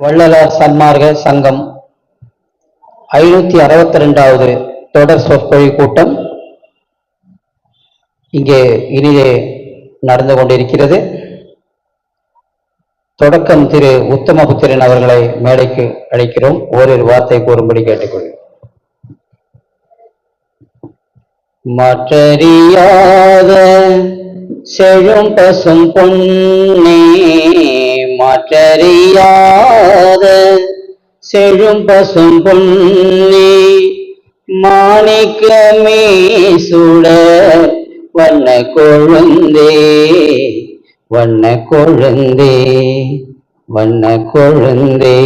வள்ளலார் சன்மார்க்க சங்கம் 562வது தொடர் சொற்பொழிவு கூட்டம் இங்கே இனிதே நடந்து கொண்டிருக்கிறது. தொடக்கம் திரு உத்தமபுத்திரன் அவர்களை மேடைக்கு அழைக்கிறோம். ஓரிரு வார்த்தை கூறும்படி கேட்டுக்கொள்கிறோம். மற்றறியாத செழும் பசும் பொன்னே, மற்றறியாத செழும் பசும் பொன்னே, மாணிக்கமே சுடர் வண்ண கொழுந்தே, வண்ண கொழுந்தே, வண்ண கொழுந்தே.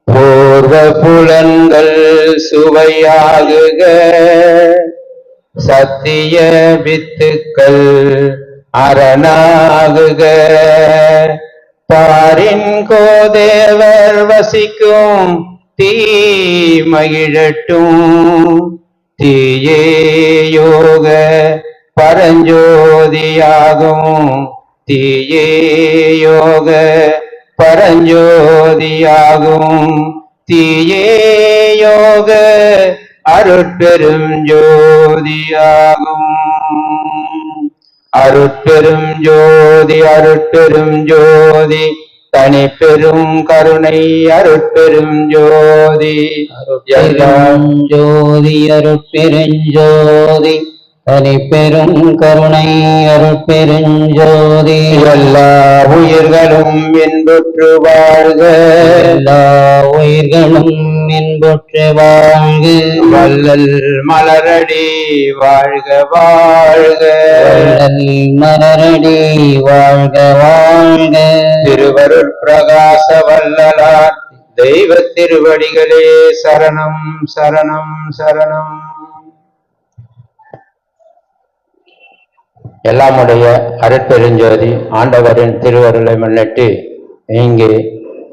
பூர்வ புலன்கள் சுவையாகுக, சத்திய வித்துக்கள் அரணாகுக. பாரின் கோதேவர் வசிக்கும் தீ மகிழட்டும், தீயே யோக பரஞ்சோதியாகும், தீயே யோக பரஞ்சோதியாகும், தீயே யோக அருட்பெரும் ஜோதியாகும். அருட்பெரும் ஜோதி, அருட்பெரும் ஜோதி, தனிப்பெரும் கருணை அருட்பெரும் ஜோதி. அருட்பெரும் ஜோதி, அருட்பெரும் ஜோதி, தனிப்பெரும் கருணை அருட்பெருஞ்சோதி. எல்லா உயிர்களும் இன்புற்று வாழ்க, எல்லா உயிர்களும் இன்புற்று வாழ்க. வள்ளல் மலரடி வாழ்க வாழ்க, வள்ளல் மலரடி வாழ்க வாழ்க. திருவருட் பிரகாச வள்ளலார் தெய்வ திருவடிகளே சரணம் சரணம் சரணம். எல்லாமுடைய அருட்பெருஞ்சோதி ஆண்டவரின் திருவருளை முன்னிட்டு இங்கு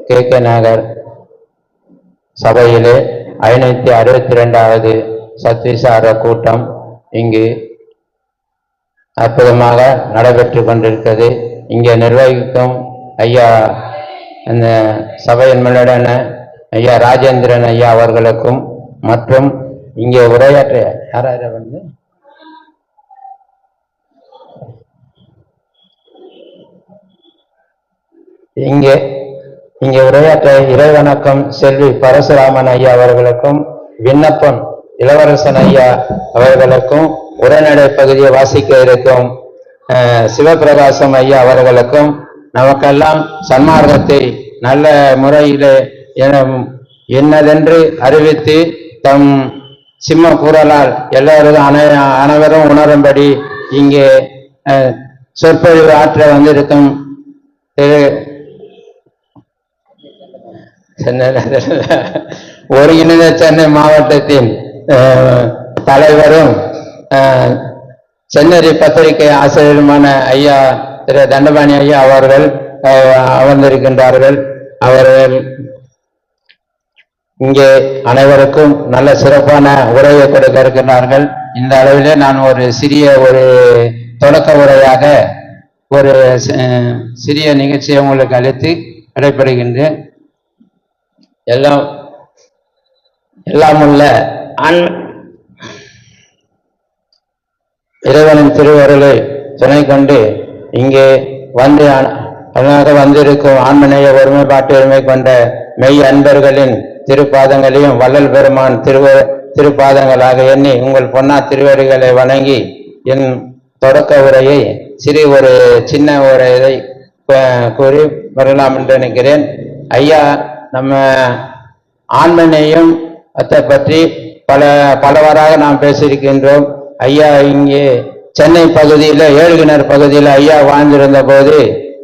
KK நகர் சபையிலே 562வது சத்விசார கூட்டம் இங்கு அற்புதமாக நடைபெற்று கொண்டிருக்கிறது. இங்கே நிர்வகிக்கும் ஐயா, அந்த சபையின் முன்னடான ஐயா ராஜேந்திரன் ஐயா அவர்களுக்கும் மற்றும் இங்கே உரையாற்ற யாராவது வந்து இங்கே உரையாற்ற இறைவணக்கம் செல்வி பரசுராமன் ஐயா அவர்களுக்கும், விண்ணப்பம் இளவரசன் ஐயா அவர்களுக்கும், உரைநடை பகுதியை வாசிக்க இருக்கும் சிவபிரகாசம் ஐயா அவர்களுக்கும், நமக்கெல்லாம் சன்மார்க்கத்தை நல்ல முறையிலே என்னதென்று அறிவித்து தம் சிம்ம கூறலால் எல்லாரும் அனைவரும் உணரும்படி இங்கே சொற்பொழிவு ஆற்ற வந்திருக்கும் ஒருங்கிணைந்த சென்னை மாவட்டத்தின் தலைவரும் சென்னரி பத்திரிகை ஆசிரியருமான ஐயா திரு தண்டபாணி ஐயா அவர்கள் அமர்ந்திருக்கின்றார்கள். அவர்கள் இங்கே அனைவருக்கும் நல்ல சிறப்பான உரையை கொடுக்க இருக்கின்றார்கள். இந்த அளவிலே நான் ஒரு சிறிய தொடக்க உரையாக ஒரு சிறிய நிகழ்ச்சியை உங்களுக்கு அளித்து நடைபெறுகின்றேன். எல்லாம் உள்ள இறைவனின் திருவருளை துணை கொண்டு இங்கே வந்திருக்கும் ஆன்மநேய ஒருமைப்பாட்டு உரிமை கொண்ட மெய் அன்பர்களின் திருப்பாதங்களையும் வள்ளல் பெருமான் திருப்பாதங்களாக எண்ணி உங்கள் பொன்னா திருவடிகளை வணங்கி என் தொடக்க உரையை ஒரு சின்ன இதை கூறி வரலாம் என்று நினைக்கிறேன். ஐயா, நம்ம ஆன்மநேயம் அதை பற்றி பலவாறாக நாம் பேசியிருக்கின்றோம். ஐயா இங்கே சென்னை பகுதியில் ஏழுகிணர் பகுதியில் ஐயா வாழ்ந்திருந்த போது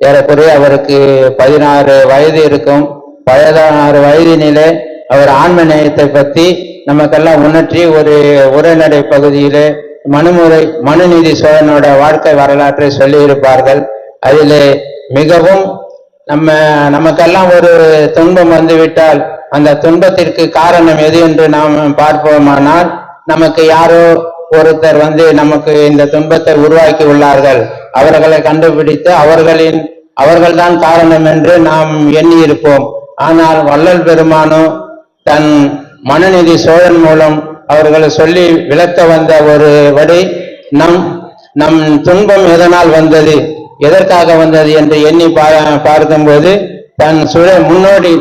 ஏறக்குறைய அவருக்கு 16 வயது இருக்கும். 16 வயதினிலே அவர் ஆன்மநேயத்தை பற்றி நமக்கெல்லாம் உணர்த்தி ஒரு உரைநடை பகுதியிலே மனுநீதி சோழனோட வாழ்க்கை வரலாற்றை சொல்லி இருப்பார்கள். அதிலே மிகவும் நமக்கெல்லாம் ஒரு துன்பம் வந்துவிட்டால் அந்த துன்பத்திற்கு காரணம் எது என்று நாம் பார்ப்போமானால், நமக்கு யாரோ ஒருத்தர் நமக்கு இந்த துன்பத்தை உருவாக்கி உள்ளார்கள். அவர்களை கண்டுபிடித்து அவர்கள்தான் காரணம் என்று நாம் எண்ணி இருப்போம். ஆனால் வள்ளல் பெருமானோ தன் மனுநீதி சோழன் மூலம் அவர்களை சொல்லி விளக்க வந்த ஒரு வழி, நம் துன்பம் எதனால் வந்தது, எதற்காக வந்தது என்று எண்ணி பார்க்கும்போது தன் முன்னோடி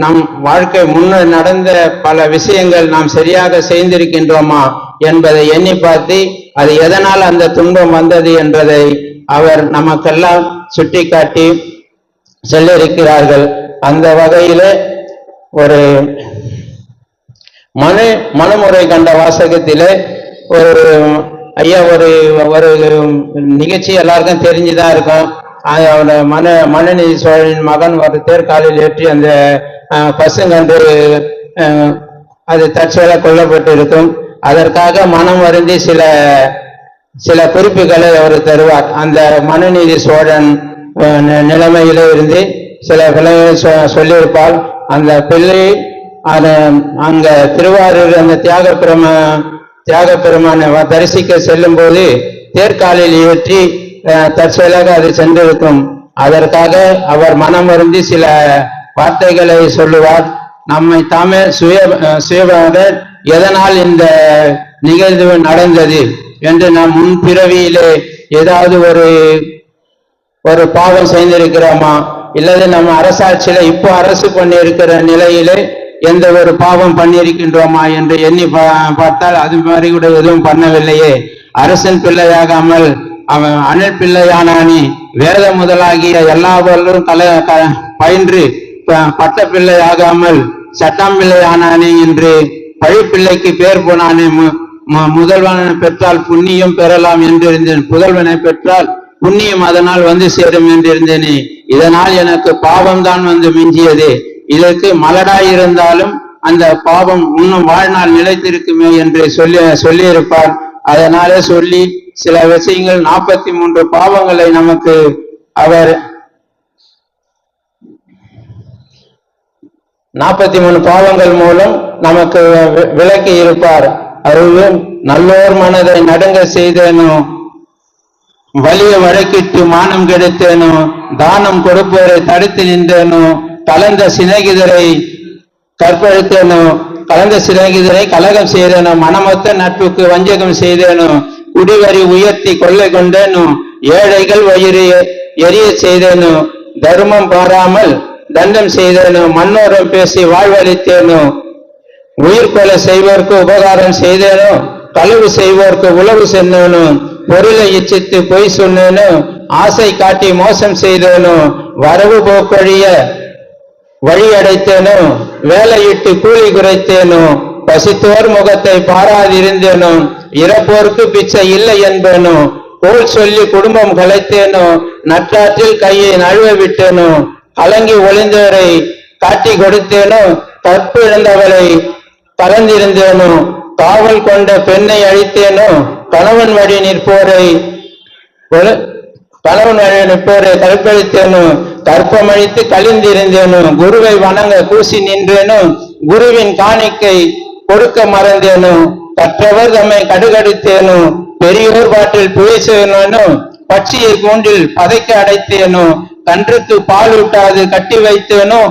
நம் வாழ்க்கை முன்னே நடந்த பல விஷயங்கள் நாம் சரியாக செய்திருக்கின்றோமா என்பதை எண்ணி பார்த்து அது எதனால் அந்த துன்பம் வந்தது என்பதை அவர் நமக்கெல்லாம் சுட்டிக்காட்டி சொல்லியிருக்கிறார்கள். அந்த வகையிலே ஒரு மனுமுறை கண்ட வாசகத்திலே ஒரு ஐயா ஒரு நிகழ்ச்சி எல்லாருக்கும் தெரிஞ்சுதான் இருக்கும். மனுநீதி சோழனின் மகன் ஒரு தேர்காலில் ஏற்றி அந்த பசுங்கன்று அது தற்செயல கொல்லப்பட்டு இருக்கும். அதற்காக மனம் வருந்தி சில குறிப்புகளை அவர் தருவார். அந்த மனுநீதி சோழன் நிலைமையில இருந்து சில விளைவுகளை சொல்லியிருப்பார். அந்த பிள்ளை அங்க திருவாரூர் அந்த தியாக பெருமானை தரிசிக்க செல்லும் போது தேர்காலில் ஏற்றி தற்செயலாக அது சென்றிருக்கும். அதற்காக அவர் மனம் வருந்தி சில வார்த்தைகளை சொல்லுவார். நம்மை தாமே சுயமாக எதனால் இந்த நிகழ்வு நடந்தது என்று நாம் முன்பிறவியிலே ஏதாவது ஒரு பாவம் செய்திருக்கிறோமா, இல்லது நம்ம அரசாட்சியில இப்போ அரசு பண்ணி இருக்கிற நிலையிலே எந்த ஒரு பாவம் பண்ணியிருக்கின்றோமா என்று எண்ணி பார்த்தால் அது மாதிரி கூட எதுவும் பண்ணவில்லையே. அரசன் பிள்ளையாகாமல் அவன் அணில் பிள்ளையானானி வேத முதலாகிய எல்லாவர்களும் பயின்று பட்ட பிள்ளையாகாமல் சட்டம் பிள்ளையானானே என்று பழிப்பிள்ளைக்கு பேர் போனானே. முதல்வனை பெற்றால் புண்ணியம் பெறலாம் என்றிருந்தேன், புதல்வனை பெற்றால் புண்ணியம் அதனால் வந்து சேரும் என்றிருந்தேனே. இதனால் எனக்கு பாவம் தான் வந்து மிஞ்சியது. இதற்கு மலடாயிருந்தாலும் அந்த பாவம் இன்னும் வாழ்நாள் நிலைத்திருக்குமே என்று சொல்லியிருப்பார். அதனாலே சொல்லி சில விஷயங்கள் 43 பாவங்களை நமக்கு அவர் 43 பாவங்கள் மூலம் நமக்கு விளக்கி இருப்பார். அதுவும் நல்லோர் மனதை நடுங்க செய்தேனோ, வலிய வழக்கிட்டு மானம் கெடுத்தேனோ, தானம் கொடுப்பவரை தடுத்து நின்றேனோ, கலந்த சிநேகிதரை கற்பழித்தேனோ, கலந்த சிநேகிதரை கலகம் செய்தேனோ, மனமொத்த நட்புக்கு வஞ்சகம் செய்தேனோ, குடிவரி உயர்த்தி கொள்ளை கொண்டேனோ, ஏழைகள் வயிறு எரிய செய்தேனோ, தர்மம் பாராமல் தண்டம் செய்தேனோ, மன்னோரம் பேசி வாழ்வழித்தேனோ, உயிர் கொலை செய்வோர்க்கு உபகாரம் செய்தேனோ, களவு செய்வோர்க்கு உளவு சென்னேனோ, பொருளை இச்சித்து பொய் சொன்னேனோ, ஆசை காட்டி மோசம் செய்தேனோ, வரவு போக்கொழிய வழி அடைத்தேனோ, வேலையிட்டு கூலி குறைத்தேனோ, பசித்தோர் முகத்தை பாராதிருந்தேனோ, இறப்போருக்கு பிச்சை இல்லை என்பேனோ, கோல் சொல்லி குடும்பம் கலைத்தேனோ, நற்றாற்றில் கையை நழுவ விட்டேனோ, கலங்கி ஒளிந்தவரை காட்டி கொடுத்தேனோ, கற்பு இழந்தவளை கலந்திருந்தேனோ, காவல் கொண்ட பெண்ணை அழித்தேனோ, கணவன் வழி நிற்போரை கற்பழித்தேனோ, கற்பமழித்து கழிந்திருந்தேனோ, குருவை வணங்க கூசி நின்றேனோ, குருவின் காணிக்கை கொடுக்க மறந்தேனோ, கற்றவர் தம்மை கடுகடித்தேனோ, பெரியோர் பாட்டில் புகைசேனோ, பட்சியை கூண்டில் பதைக்க அடைத்தேனோ, கன்றுக்கு பால் ஊட்டாது கட்டி வைத்தேனோ,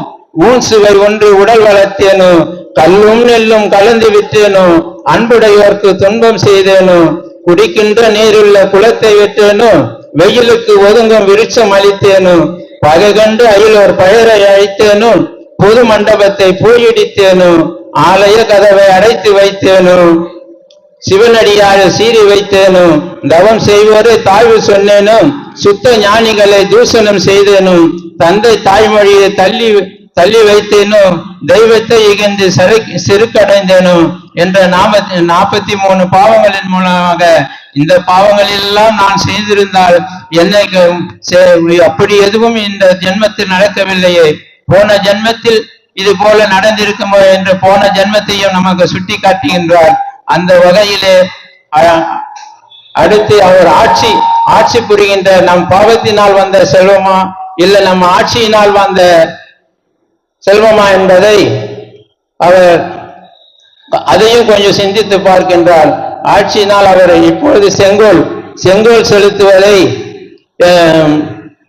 ஊன் சுவை ஒன்று உடல் வளர்த்தேனோ, கல்லும் நெல்லும் கலந்து விட்டேனோ, அன்புடையோர்க்கு துன்பம் செய்தேனோ, குடிக்கின்ற நீருள்ள குளத்தை விட்டேனோ, வெயிலுக்கு ஒதுங்கும் விருட்சம் அளித்தேனோ, பகை கண்டு அயிலோர் பழரை அழித்தேனோ, பொது மண்டபத்தை பூயிடித்தேனோ, ஆலய கதவை அடைத்து வைத்தேனோ, சிவனடியாரை சீறி வைத்தேனோ, தவம் செய்வோரை தாழ்வு சொன்னேனோ, சுத்த ஞானிகளை தூஷணம் செய்தேனோ, தந்தை தாய்மொழியை தள்ளி வைத்தேனோ, தெய்வத்தை இகழ்ந்து செருக்கடைந்தேனோ என்ற 43 பாவங்களின் மூலமாக இந்த பாவங்களில் எல்லாம் நான் செய்திருந்தால் என்னை அப்படி எதுவும் இந்த ஜென்மத்தில் நடக்கவில்லையே, போன ஜென்மத்தில் இது போல நடந்திருக்குமோ என்று போன ஜென்மத்தையும் நமக்கு சுட்டி காட்டுகின்றார். அந்த வகையிலே அடுத்து அவர் ஆட்சி புரிகின்ற நம் பாவத்தினால் வந்த செல்வமா இல்ல நம்ம ஆட்சியினால் வந்த செல்வமா என்பதை அவர் அதையும் கொஞ்சம் சிந்தித்து பார்க்கின்றார். ஆட்சியினால் அவர் இப்பொழுது செங்கோல் செலுத்துவதை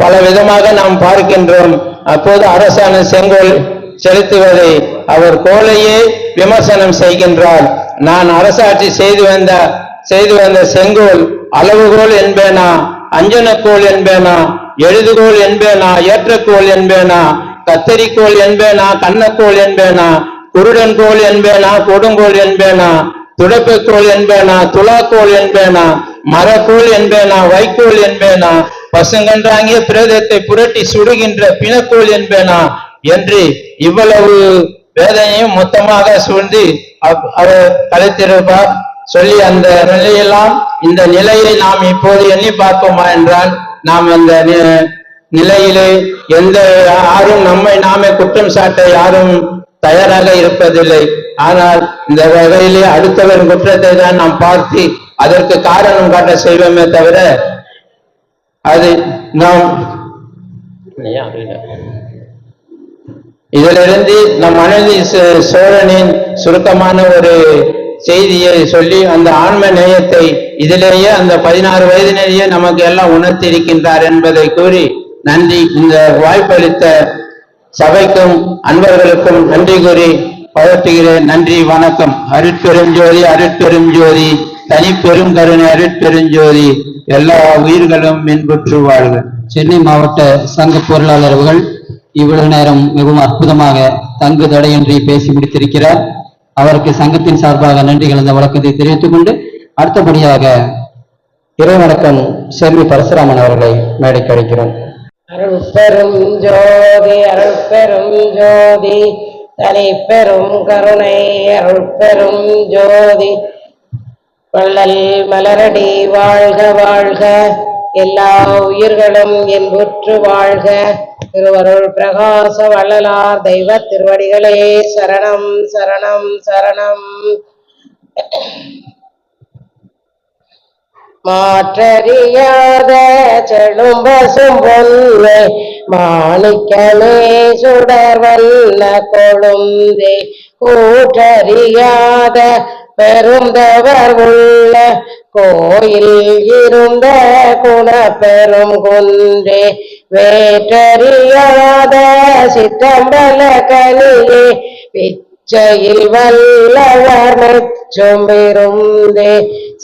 பல விதமாக நாம் பார்க்கின்றோம். அப்போது அரசான செங்கோல் செலுத்துவதை அவர் கோலையே விமர்சனம் செய்கின்றார். நான் அரசாட்சி செய்து வந்த செங்கோல் அளவுகோல் என்பேனா, அஞ்சனக்கோல் என்பேனா, எழுதுகோல் என்பேனா, ஏற்றக்கோல் என்பேனா, கத்தரிக்கோல் என்பேனா, கண்ணக்கோல் என்பேனா, குருடன்கோல் என்பேனா, கொடுங்கோல் என்பேனா, துடைப்பக்கோல் என்பேனா, துலாக்கோல் என்பேனா, மரக்கோல் என்பேனா, வைக்கோல் என்பேனா, பசுங்கன்றாங்கிய பிரேதத்தை புரட்டி சுடுகின்ற பிணக்கோல் என்பேனா என்று இவ்வளவு வேதனையும் மொத்தமாக சூழ்ந்து அவர் கலைத்திருப்பார். சொல்லி அந்த நிலையெல்லாம் இந்த நிலையை நாம் இப்போது எண்ணி பார்ப்போமா என்றால், நாம் அந்த நிலையிலே யாரும் நம்மை நாமே குற்றம் சாட்ட யாரும் தயாராக இருப்பதில்லை. ஆனால் இந்த வகையிலே அடுத்தவரின் குற்றத்தை தான் நாம் பார்த்து அதற்கு காரணம் காட்ட செய்வோமே தவிர அது நாம் இதிலிருந்து நம் மனைவி சோழனின் சுருக்கமான ஒரு செய்தியை சொல்லி அந்த ஆன்ம நேயத்தை இதிலேயே அந்த 16 வயதிலேயே நமக்கு எல்லாம் உணர்த்தி இருக்கின்றார் என்பதை கூறி நன்றி. இந்த வாய்ப்பளித்த சபைக்கும் அன்பர்களுக்கும் நன்றி கூறி பழற்றுகிறேன். நன்றி, வணக்கம். அருட்பெருஞ்சோதி, அருட்பெருஞ்சோதி, தனிப்பெரும் கருணை அருட்பெருஞ்சோதி, எல்லா உயிர்களும் மின்புற்று வாழ்க. சென்னை மாவட்ட சங்க பொருளாளர் அவர்கள் இவ்வளவு நேரம் மிகவும் அற்புதமாக தங்கு தடையின்றி பேசி முடித்திருக்கிறார். அவருக்கு சங்கத்தின் சார்பாக நன்றி கலந்த வழக்கத்தை தெரிவித்துக் கொண்டு அடுத்தபடியாக இறைவணக்கம் செல்வி பரசுராமன் அவர்களை மேடைக்கு அழைக்கிறோம். அருட்பெரும் ஜோதி, அருட்பெரும் ஜோதி, தனிப்பெரும் கருணை அருட்பெரும் ஜோதி, வள்ளல் மலரடி வாழ்க வாழ்க, எல்லா உயிர்களும் என்புற்று வாழ்க. திருவருள் பிரகாச வள்ளலார் தெய்வ திருவடிகளே சரணம் சரணம் சரணம். மாற்றறியாத செழும் பசும் பொன்னை மாணிக்கமே சுடர்வல்ல கொழுந்தே, கூற்றறியாத பெருந்தவர் உள்ள கோயில் இருந்த குணப்பெரும் குன்றே, வேற்றறியாத சிற்றம்பல கனியே, பிச்சையில் வல்லவர் மெச்சும் பெருந்தே,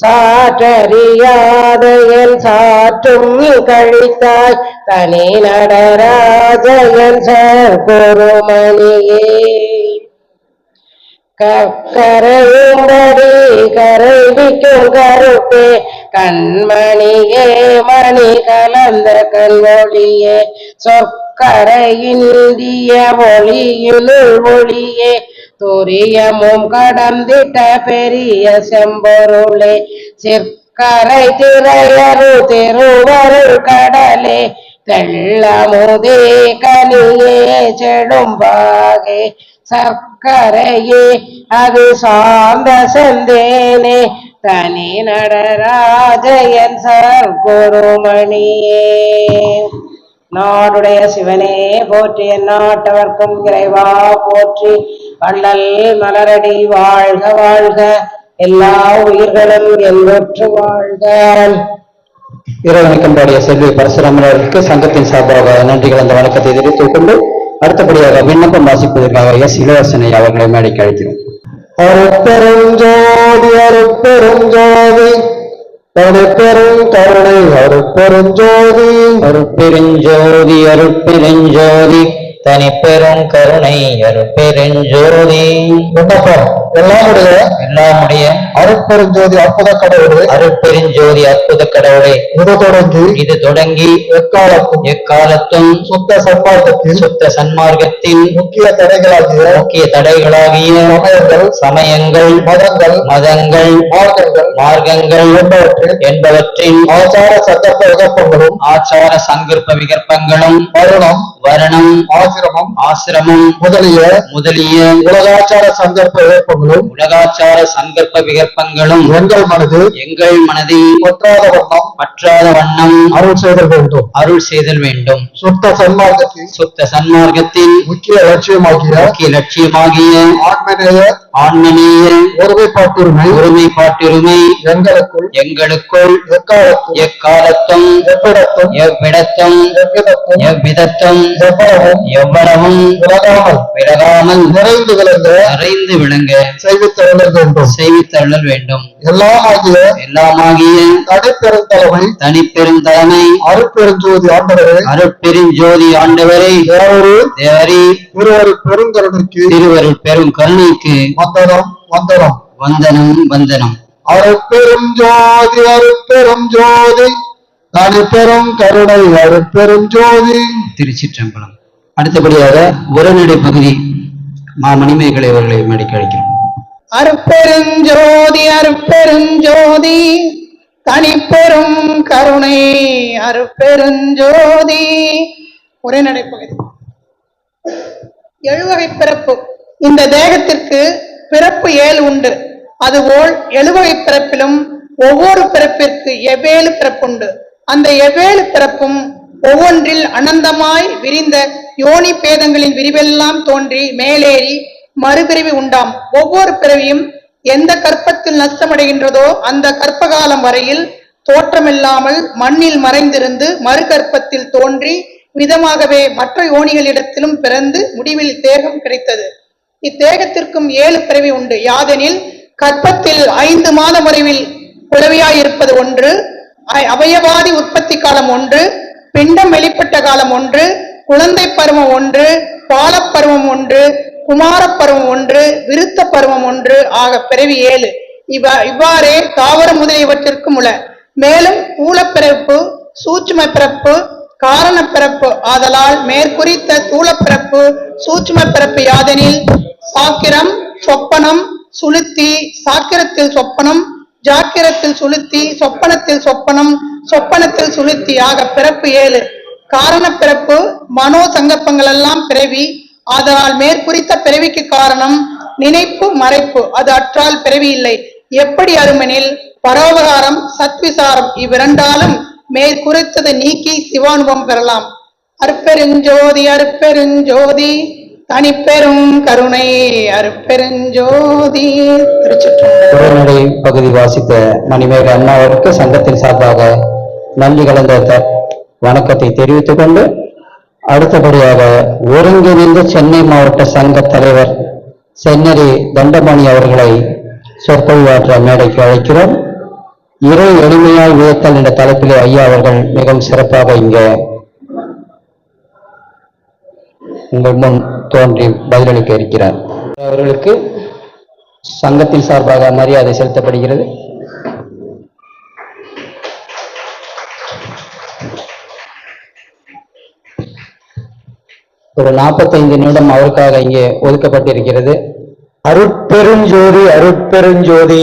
சாற்றறியாத என் சாற்றும் கழித்தாய் தனி நடராஜன் சற்பொருமணியே, கரையும்படி கரைவிக்கும் கருப்பே, கண்மணியே மணி கலந்த கண்மொழியே, சொற்கரையிந்திய ஒளியினுள் ஒளியே, துரியமும் கடந்திட்ட பெரிய செம்பொருளே, சிற்கரை திரையரு திருவருள் கடலே, தெள்ளமுதே கனியே செழும்பாகே, சர்க்கரையே அது சார்ந்த செந்தேனே, தனி நடராஜயன் சற்பொருமணியே. நாடுடைய சிவனே போற்றி, எந்நாட்டவர்க்கும் இறைவா போற்றி, வள்ளல் மலரடி வாழ்க வாழ்க, எல்லா உயிர்களும் என்பற்று வாழ்க. இறைவணக்கம் பாடிய செல்வி பரசுராமன் அவர்களுக்கு சங்கத்தின் சார்பாக நன்றி கலந்த வணக்கத்தை தெரிவித்துக் கொண்டு அடுத்தபடியாக விண்ணப்பம் வாசிப்பதற்காக எஸ் இளவரசனை அவர்களை மேடைக்கு அழைக்கிறோம். அருட்பெருஞ்சோதி, அருட்பெருஞ்சோதி, தனிப்பெரும் கருணை அருட்பெருஞ்சோதி, அருட்பெருஞ்சோதி, அருட்பெருஞ்சோதி, தனிப்பெரும் கருணை அருட்பெருஞ்சோதி. விண்ணப்பம் எல்லாமுடைய அருட்பெருஞ்சோதி அற்புத கடவுளே, அருட்பெருஞ்சோதி அற்புத கடவுளே, இது தொடங்கி எக்காலத்தும் சுத்த சன்மார்க்கத்தின் முக்கிய தடைகளாகிய சமயங்கள் மதங்கள் மார்க்கங்கள் என்பவற்றின் ஆச்சார சங்கற்ப விகற்பங்களும் வரணம் ஆசிரமம் முதலிய உலகாச்சார சங்கற்ப விகற்பங்களும் எங்கள் மனதில் பற்றாத வண்ணம் அருள் செய்தல் வேண்டும். சுத்த சன்மார்க்கத்தின் முக்கிய லட்சியமாகிய ஆன்மநேய ஒருமைப்பாட்டுரிமை எங்களுக்குள் எக்காலத்தும் எவ்விடத்தும் எவ்விதத்தும் எவ்வளவும் விலகாமல் நிறைந்து விளங்க செய்வித்தருளல் வேண்டும். எல்லாமாகிய தனிப்பெரும் தலைமை அருட்பெருஞ்சோதி ஆண்டவரே தேவரே திருவருள் பெரும் கருணைக்கு வந்தனம் வந்தனம். அருட்பெரும் ஜோதி தனிப்பெரும் கருணை அருட்பெரும் ஜோதி. திருச்சிற்றம்பலம். அடுத்தபடியாக உரைநடை பகுதி மணிமேகலை அவர்களை மேடைக்கு அழைக்கிறோம். அருட்பெருஞ்சோதி அருட்பெருஞ்சோதி தனிப்பெரும் கருணை அருட்பெருஞ்சோதி. உரைநடை பகுதி. எழுவகை பிறப்பு. இந்த தேகத்திற்கு பிறப்பு 7 உண்டு. அதுபோல் எழுவகை பிறப்பிலும் ஒவ்வொரு பிறப்பிற்கு எவ்வேறு பிறப்புண்டு. அந்த எவ்வேறு பிறப்பும் ஒவ்வொன்றில் அனந்தமாய் விரிந்த யோனி பேதங்களின் விரிவெல்லாம் தோன்றி மேலேறி மறுபிறவி உண்டாம். ஒவ்வொரு பிறவியும் எந்த கற்பத்தில் நஷ்டமடைகின்றதோ அந்த கற்பகாலம் வரையில் தோற்றமில்லாமல் மண்ணில் மறைந்திருந்து மறுகற்பத்தில் தோன்றி விதமாகவே மற்ற யோனிகளிடத்திலும் பிறந்து முடிவில் தேகம் கிடைத்தது. இத்தேகத்திற்கும் 7 பிறவி உண்டு. யாதெனில் கற்பத்தில் 5 மாத முறைவில் பிறவியாயிருப்பது ஒன்று, அவயவாதி உற்பத்தி காலம் ஒன்று, பிண்டம் வெளிப்பட்ட காலம் ஒன்று, குழந்தை பருவம் ஒன்று, பாலப்பருவம் ஒன்று, குமாரப் பருவம் ஒன்று, விருத்த பருவம் ஒன்று ஆக பிறவி 7. இவ்வாறே தாவரம் முதலியவற்றிற்கும் உள்ள. மேலும் ஊழப்பிறப்பு, சூட்சும பிறப்பு, காரண பிறப்பு ஆதலால் மேற்குறித்த தூளப்பிறப்பு சூட்சும பிறப்பு யாதெனில் சாக்கிரம், சொப்பனம், சுளுத்தி, சாக்கிரத்தில் சொப்பனம், ஜாக்கிரத்தில் சுளுத்தி, சொப்பனத்தில் சொப்பனம், சொப்பனத்தில் சுளுத்தி ஆக பிறப்பு 7. காரண பிறப்பு மனோ சங்கப்பங்கள் எல்லாம் பிறவி. ஆதலால் மேற்குறித்த பிறவிக்கு காரணம் நினைப்பு மறைப்பு, அது அற்றால் பிறவி இல்லை. எப்படி அருமெனில் பரோபகாரம் சத்விசாரம் இவ்விரண்டாலும் மேற்குறித்ததை நீக்கி சிவானுபவம் பெறலாம். அருட்பெருஞ்சோதி அருட்பெருஞ்சோதி தனிப்பெரும் கருணை அருட்பெருஞ்சோதி. உரைநடை பகுதி வாசித்த மணிமேக அண்ணா அவருக்கு சங்கத்தின் சார்பாக நன்றி கலந்த வணக்கத்தை தெரிவித்துக் கொண்டு அடுத்தபடியாக ஒருங்கிணைந்த சென்னை மாவட்ட சங்க தலைவர் சென்னரி தண்டபாணி அவர்களை சொற்பொழிவாற்ற மேடைக்கு அழைக்கிறோம். இறை எளிமையாய் வியத்தல் என்ற தலைப்பிலே ஐயா அவர்கள் மிகவும் சிறப்பாக இங்கே உங்கள் முன் தோன்றி பதிலளிக்க இருக்கிறார். அவர்களுக்கு சங்கத்தின் சார்பாக மரியாதை செலுத்தப்படுகிறது. ஒரு 45 நிமிடம் அவருக்காக இங்கே ஒதுக்கப்பட்டிருக்கிறது. அருட்பெருஞ்சோதி அருட்பெருஞ்சோதி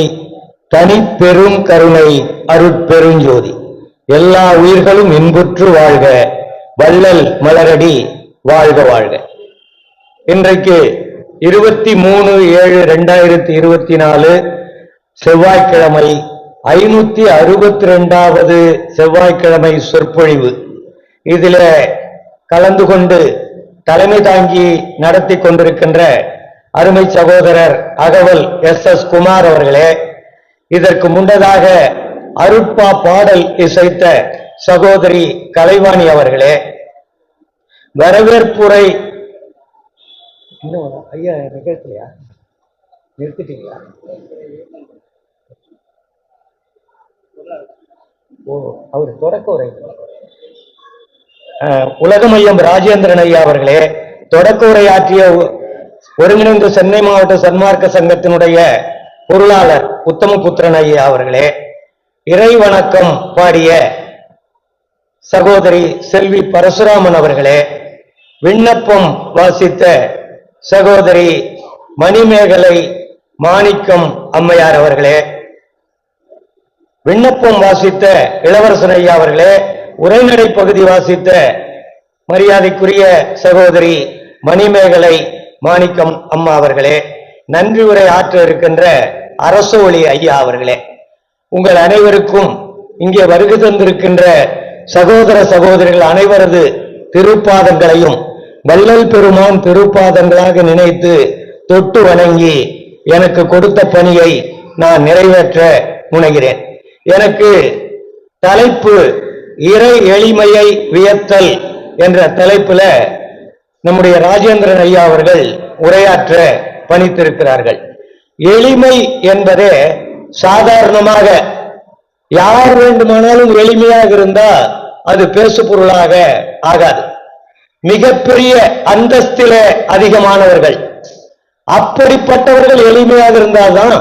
தனிப்பெரும் கருணை அருட்பெருஞ்சோதி. எல்லா உயிர்களும் இன்புற்று வாழ்க, வள்ளல் மலரடி வாழ்க வாழ்க. இன்றைக்கு 23/7/2024 செவ்வாய்க்கிழமை 562வது செவ்வாய்க்கிழமை சொற்பொழிவு. இதில கலந்து கொண்டு தலைமை தாங்கி நடத்தி கொண்டிருக்கின்ற அருமை சகோதரர் அகவல் SS குமார் அவர்களே, இதற்கு முன்னதாக அருட்பா பாடல் இசைத்த சகோதரி கலைவாணி அவர்களே, வரவேற்புரை ஐயா நிகழ்ச்சியா நிறுத்திட்டீங்களா? ஓ, அவர் தொடக்க உரை. உலகமையம் ராஜேந்திரன் ஐயா அவர்களே, தொடக்க உரையாற்றிய ஒருங்கிணைந்த சென்னை மாவட்ட சன்மார்க்க சங்கத்தினுடைய பொருளாளர் உத்தமபுத்திரன் ஐயா அவர்களே, இறை வணக்கம் பாடிய சகோதரி செல்வி பரசுராமன் அவர்களே, விண்ணப்பம் வாசித்த சகோதரி மணிமேகலை மாணிக்கம் அம்மையார் அவர்களே, விண்ணப்பம் வாசித்த இளவரசன் ஐயா அவர்களே, உரைநடை பகுதி வாசித்த மரியாதைக்குரிய சகோதரி மணிமேகலை மாணிக்கம் அம்மா அவர்களே, நன்றி உரை ஆற்ற இருக்கின்ற அரசு ஒளி ஐயா அவர்களே, உங்கள் அனைவருக்கும் இங்கே வருகை தந்திருக்கின்ற சகோதர சகோதரிகள் அனைவரது திருப்பாதங்களையும் வள்ளல் பெருமான் திருப்பாதங்களாக நினைத்து தொட்டு வணங்கி எனக்கு கொடுத்த பணியை நான் நிறைவேற்ற முனைகிறேன். எனக்கு தலைப்பு இறை எளிமையை வியத்தல் என்ற தலைப்புல நம்முடைய ராஜேந்திரன் ஐயா அவர்கள் உரையாற்ற பணித்திருக்கிறார்கள். எளிமை என்பதே சாதாரணமாக யார் வேண்டுமானாலும் எளிமையாக இருந்தா அது பேசு பொருளாக ஆகாது. மிகப்பெரிய அந்தஸ்திலே அதிகமானவர்கள், அப்படிப்பட்டவர்கள் எளிமையாக இருந்தால்தான்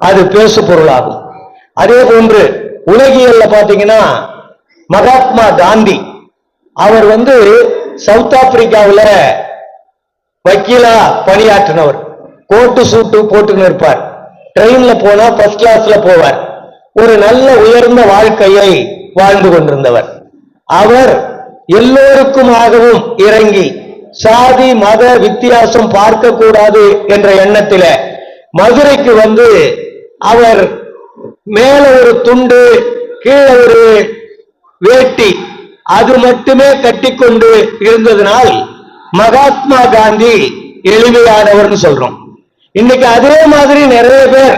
அது பேசு பொருளாகும். அதே போன்று உலகியல்ல பாத்தீங்கன்னா மகாத்மா காந்தி அவர் சவுத் ஆப்பிரிக்காவில் வக்கீலா பணியாற்றினவர். கோட்டு சூட்டு போட்டுன்னு இருப்பார். ட்ரெயின்ல போனா ஃபர்ஸ்ட் கிளாஸ்ல போவார். ஒரு நல்ல உயர்ந்த வாழ்க்கையை வாழ்ந்து கொண்டிருந்தவர். அவர் எல்லோருக்குமாகவும் இறங்கி சாதி மத வித்தியாசம் பார்க்க கூடாது என்ற எண்ணத்தில மதுரைக்கு அவர் மேல ஒரு துண்டு கீழே ஒரு வேட்டி அது மட்டுமே கட்டிக்கொண்டு இருந்ததனால் மகாத்மா காந்தி எளிமையானவர்னு சொல்றோம். இன்னைக்கு அதே மாதிரி நிறைய பேர்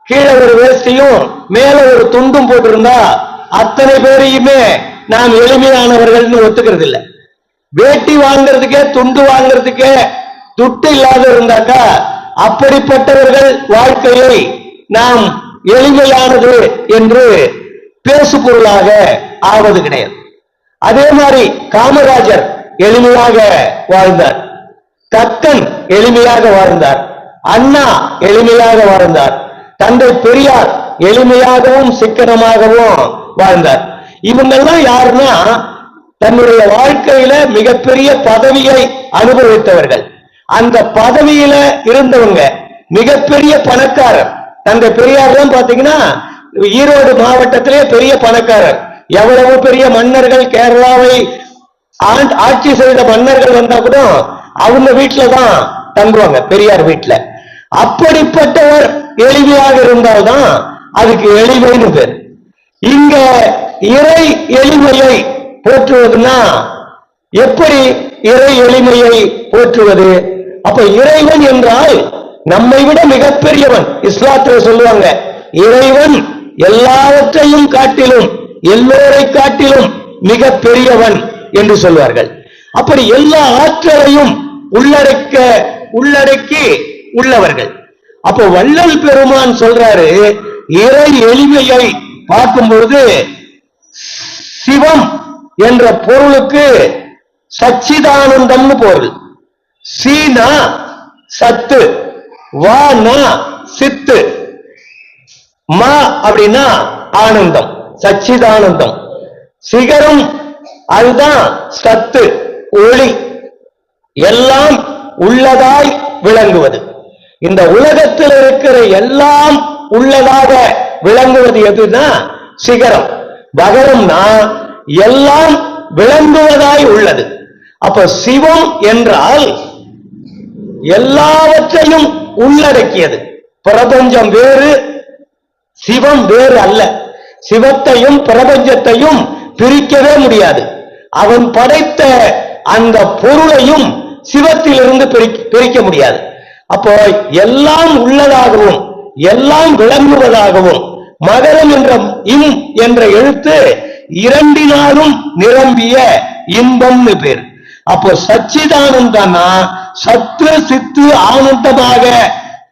கீழே ஒரு வேஷ்டியும் மேல ஒரு துண்டும் போட்டிருந்தா அத்தனை பேரையுமே நாம் எளிமையானவர்கள் ஒத்துக்கிறது இல்லை. வேட்டி வாங்கிறதுக்கே துண்டு வாங்கிறதுக்கே துட்டு இல்லாத இருந்தாக்கா அப்படிப்பட்டவர்கள் வாழ்க்கையை நாம் எளிமையானது என்று பேசு பொருளாக ஆவது கிடையாது. அதே மாதிரி காமராஜர் எளிமையாக வாழ்ந்தார், கக்கன் எளிமையாக வாழ்ந்தார், அண்ணா எளிமையாக வாழ்ந்தார், தந்தை பெரியார் எளிமையாகவும் சிக்கனமாகவும் வாழ்ந்தார். இவங்கெல்லாம் யாருன்னா தன்னுடைய வாழ்க்கையில மிகப்பெரிய பதவியை அனுபவித்தவர்கள். அந்த பதவியில இருந்தவங்க மிகப்பெரிய பணக்காரர். தந்தை பெரியார் தான் பாத்தீங்கன்னா ஈரோடு மாவட்டத்திலே பெரிய பணக்காரர். எவ்வளவு பெரிய மன்னர்கள் கேரளாவை ஆட்சி செய்த மன்னர்கள் வந்தா கூட அவங்க வீட்டுல தான் தங்குவாங்க, பெரியார் வீட்டுல. அப்படிப்பட்டவர் எளிமையாக இருந்தால்தான் அதுக்கு எளிமைன்னு பேர். இங்க இறை எளிமையை போற்றுவதுன்னா எப்படி இறை எளிமையை போற்றுவது? அப்ப இறைவன் என்றால் நம்மை விட மிகப்பெரியவன். இஸ்லாத்தில் சொல்லுவாங்க இறைவன் எல்லாவற்றையும் காட்டிலும் எல்லோரை காட்டிலும் மிக பெரியவன் என்று சொல்வார்கள். அப்படி எல்லா ஆற்றலையும் உள்ளடக்கி உள்ளவர்கள். அப்போ வள்ளல் பெருமான் சொல்றாரு இறை எளிமையை பார்க்கும்போது சிவம் என்ற பொருளுக்கு சச்சிதானந்தம்னு பொருள். சீனா சத்து, வானா சித்து, மா அப்படின்னா ஆனந்தம், சச்சிதானந்தம். சிகரம் அதுதான் சத்து, ஒளி, எல்லாம் உள்ளதாய் விளங்குவது. இந்த உலகத்தில் இருக்கிற எல்லாம் உள்ளதாக விளங்குவது எதுனா சிகரம். பகரம்னா எல்லாம் விளங்குவதாய் உள்ளது. அப்ப சிவம் என்றால் எல்லாவற்றையும் உள்ளடக்கியது. பிரபஞ்சம் வேறு, சிவம் வேறு அல்ல. சிவத்தையும் பிரபஞ்சத்தையும் பிரிக்கவே முடியாது. அவன் படைத்த அந்த பொருளையும் சிவத்திலிருந்து பிரிக்க முடியாது. அப்போ எல்லாம் உள்ளதாகவும் எல்லாம் விளங்குவதாகவும் மகரம் என்ற இம் என்ற எழுத்து இரண்டினாலும் நிரம்பிய இன்பம்னு பேர். அப்போ சச்சிதானந்தனா சத்து சித்து ஆனந்தமாக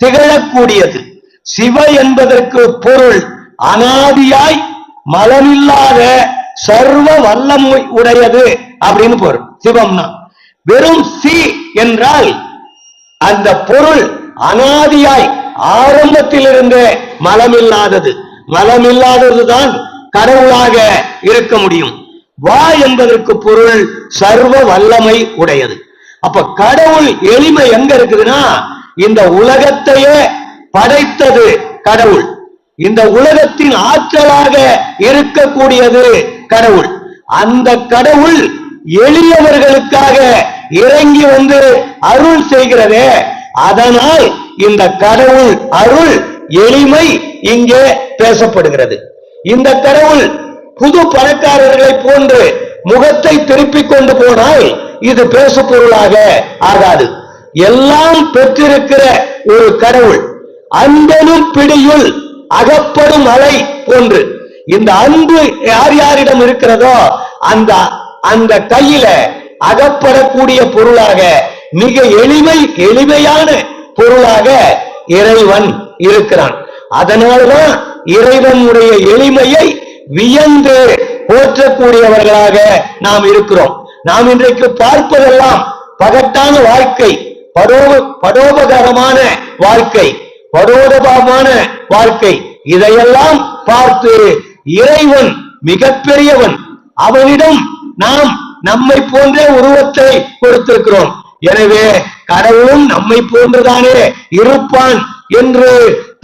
திகழக்கூடியது. சிவ என்பதற்கு பொருள் அனாதியாய் மலமில்லாத சர்வ வல்லமை உடையது அப்படின்னு பொருள் சிவம்னா. வெறும் சி என்றால் அந்த பொருள் அனாதியாய் ஆரம்பத்திலிருந்தே மலமில்லாதது. மலமில்லாததுதான் கடவுளாக இருக்க முடியும். வா என்பதற்கு பொருள் சர்வ வல்லமை உடையது. அப்ப கடவுள் எளிமை எங்க இருக்குதுன்னா இந்த உலகத்தையே படைத்தது கடவுள். இந்த உலகத்தின் ஆற்றலாக இருக்கக்கூடியது கடவுள். அந்த கடவுள் எளியவர்களுக்காக இறங்கி அருள் செய்கிறதே, அதனால் இந்த கடவுள் அருள் எளிமை இங்கே பேசப்படுகிறது. இந்த கடவுள் புது பணக்காரர்களை போன்று முகத்தை திருப்பிக் கொண்டு போனால் இது பேசு பொருளாக ஆகாது. எல்லாம் பெற்றிருக்கிற ஒரு கடவுள், அன்பெனும் பிடியுள் அகப்படும் அலை போன்று. இந்த அன்பு யார் யாரிடம் இருக்கிறதோ அந்த அந்த கையில அகப்படக்கூடிய பொருளாக, மிக எளிமையான பொருளாக இறைவன் இருக்கிறான். அதனால்தான் இறைவனுடைய எளிமையை வியந்து போற்றக்கூடியவர்களாக நாம் இருக்கிறோம். நாம் இன்றைக்கு பார்ப்பதெல்லாம் பகட்டான வாழ்க்கை, பரோபகாரமான வாழ்க்கை, பரோடபாமான வாழ்க்கை. இதையெல்லாம் பார்த்து இறைவன் மிகப்பெரியவன், அவனிடம் நாம் நம்மை போன்ற உருவத்தை கொடுத்திருக்கிறோம். எனவே கடவுளும் நம்மை போன்றுதானே இருப்பான் என்று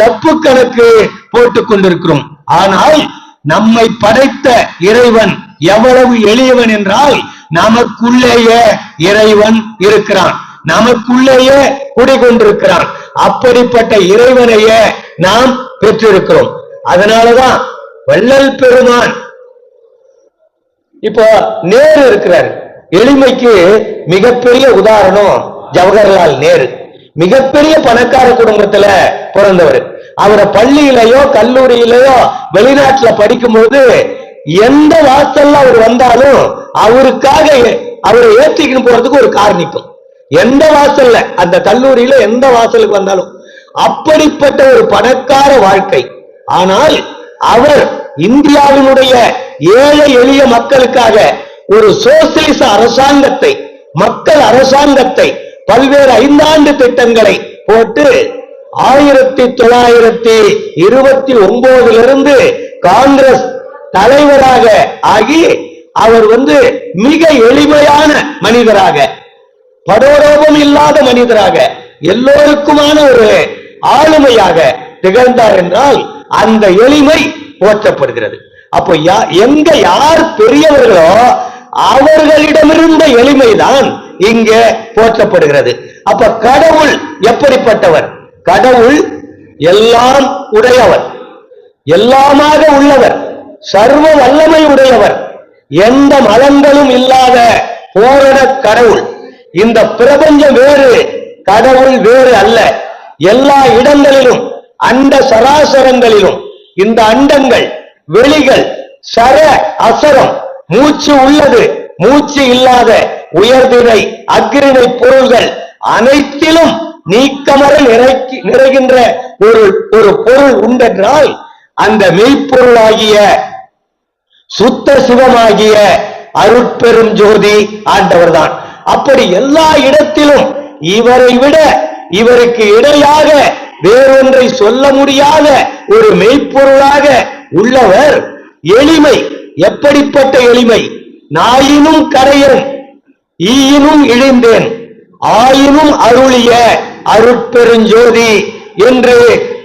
தப்பு கணக்கு போட்டுக் கொண்டிருக்கிறோம். ஆனால் நம்மை படைத்த இறைவன் எவ்வளவு எளியவன் என்றால், நமக்குள்ளேயே இறைவன் இருக்கிறான், நமக்குள்ளேயே குடிகொண்டிருக்கிறான். அப்படிப்பட்ட இறைவனையே நாம் பெற்றிருக்கிறோம். அதனாலதான் வள்ளல் பெருமான் இப்போ நேரு இருக்கிறார். எளிமைக்கு மிகப்பெரிய உதாரணம் ஜவஹர்லால் நேரு. மிகப்பெரிய பணக்கார குடும்பத்துல பிறந்தவர். அவரை பள்ளியிலேயோ கல்லூரியிலேயோ வெளிநாட்டுல படிக்கும்போது எந்த வாசல்ல அவர் வந்தாலும் அவருக்காக அவரை ஏற்றிக்கிட்டு போறதுக்கு ஒரு கார் நிற்கும். எந்த வாசல்ல, அந்த கல்லூரியில எந்த வாசலுக்கு வந்தாலும். அப்படிப்பட்ட ஒரு பணக்கார வாழ்க்கை. ஆனால் அவர் இந்தியாவினுடைய ஏழை எளிய மக்களுக்காக ஒரு சோசியலிச அரசாங்கத்தை, மக்கள் அரசாங்கத்தை, பல்வேறு 5 ஆண்டு திட்டங்களை போட்டு 1929 காங்கிரஸ் தலைவராக ஆகி அவர் மிக எளிமையான மனிதராக, படோரோபம் இல்லாத மனிதராக, எல்லோருக்குமான ஒரு ஆளுமையாக திகழ்ந்தார் என்றால் அந்த எளிமை போற்றப்படுகிறது. அப்போ எங்க யார் பெரியவர்களோ அவர்களிடமிருந்த எளிமைதான் இங்கே போற்றப்படுகிறது. அப்ப கடவுள் எப்படிப்பட்டவர்? கடவுள் எல்லாம் உடையவர், எல்லாமாக உள்ளவர், சர்வ வல்லமை உடையவர், எந்த மலங்களும் இல்லாத பூரண கடவுள். இந்த பிரபஞ்சம் வேறு, கடவுள் வேறு அல்ல. எல்லா இடங்களிலும், அண்ட சராசரங்களிலும் இந்த அண்டங்கள், வெளிகள், சர அசரம், மூச்சு உள்ளது, மூச்சு இல்லாத, உயர்திணை அக்ரிணை பொருள்கள் அனைத்திலும் நீக்கமர நிறைகின்ற ஒரு பொருள் உண்டென்றால் அந்த மெய்ப்பொருளாகிய சுத்த சிவமாகிய அருட்பெரும் ஜோதி ஆண்டவர்தான். அப்படி எல்லா இடத்திலும் இவரை விட, இவருக்கு இடையாக வேறொன்றை சொல்ல முடியாத ஒரு மெய்ப்பொருளாக உள்ளவர். எளிமை எப்படிப்பட்ட எளிமை? நாயினும் கரையன், ஈயினும் இழிந்தேன், ஆயினும் அருளிய அருட்பெருஞ்சோதி என்று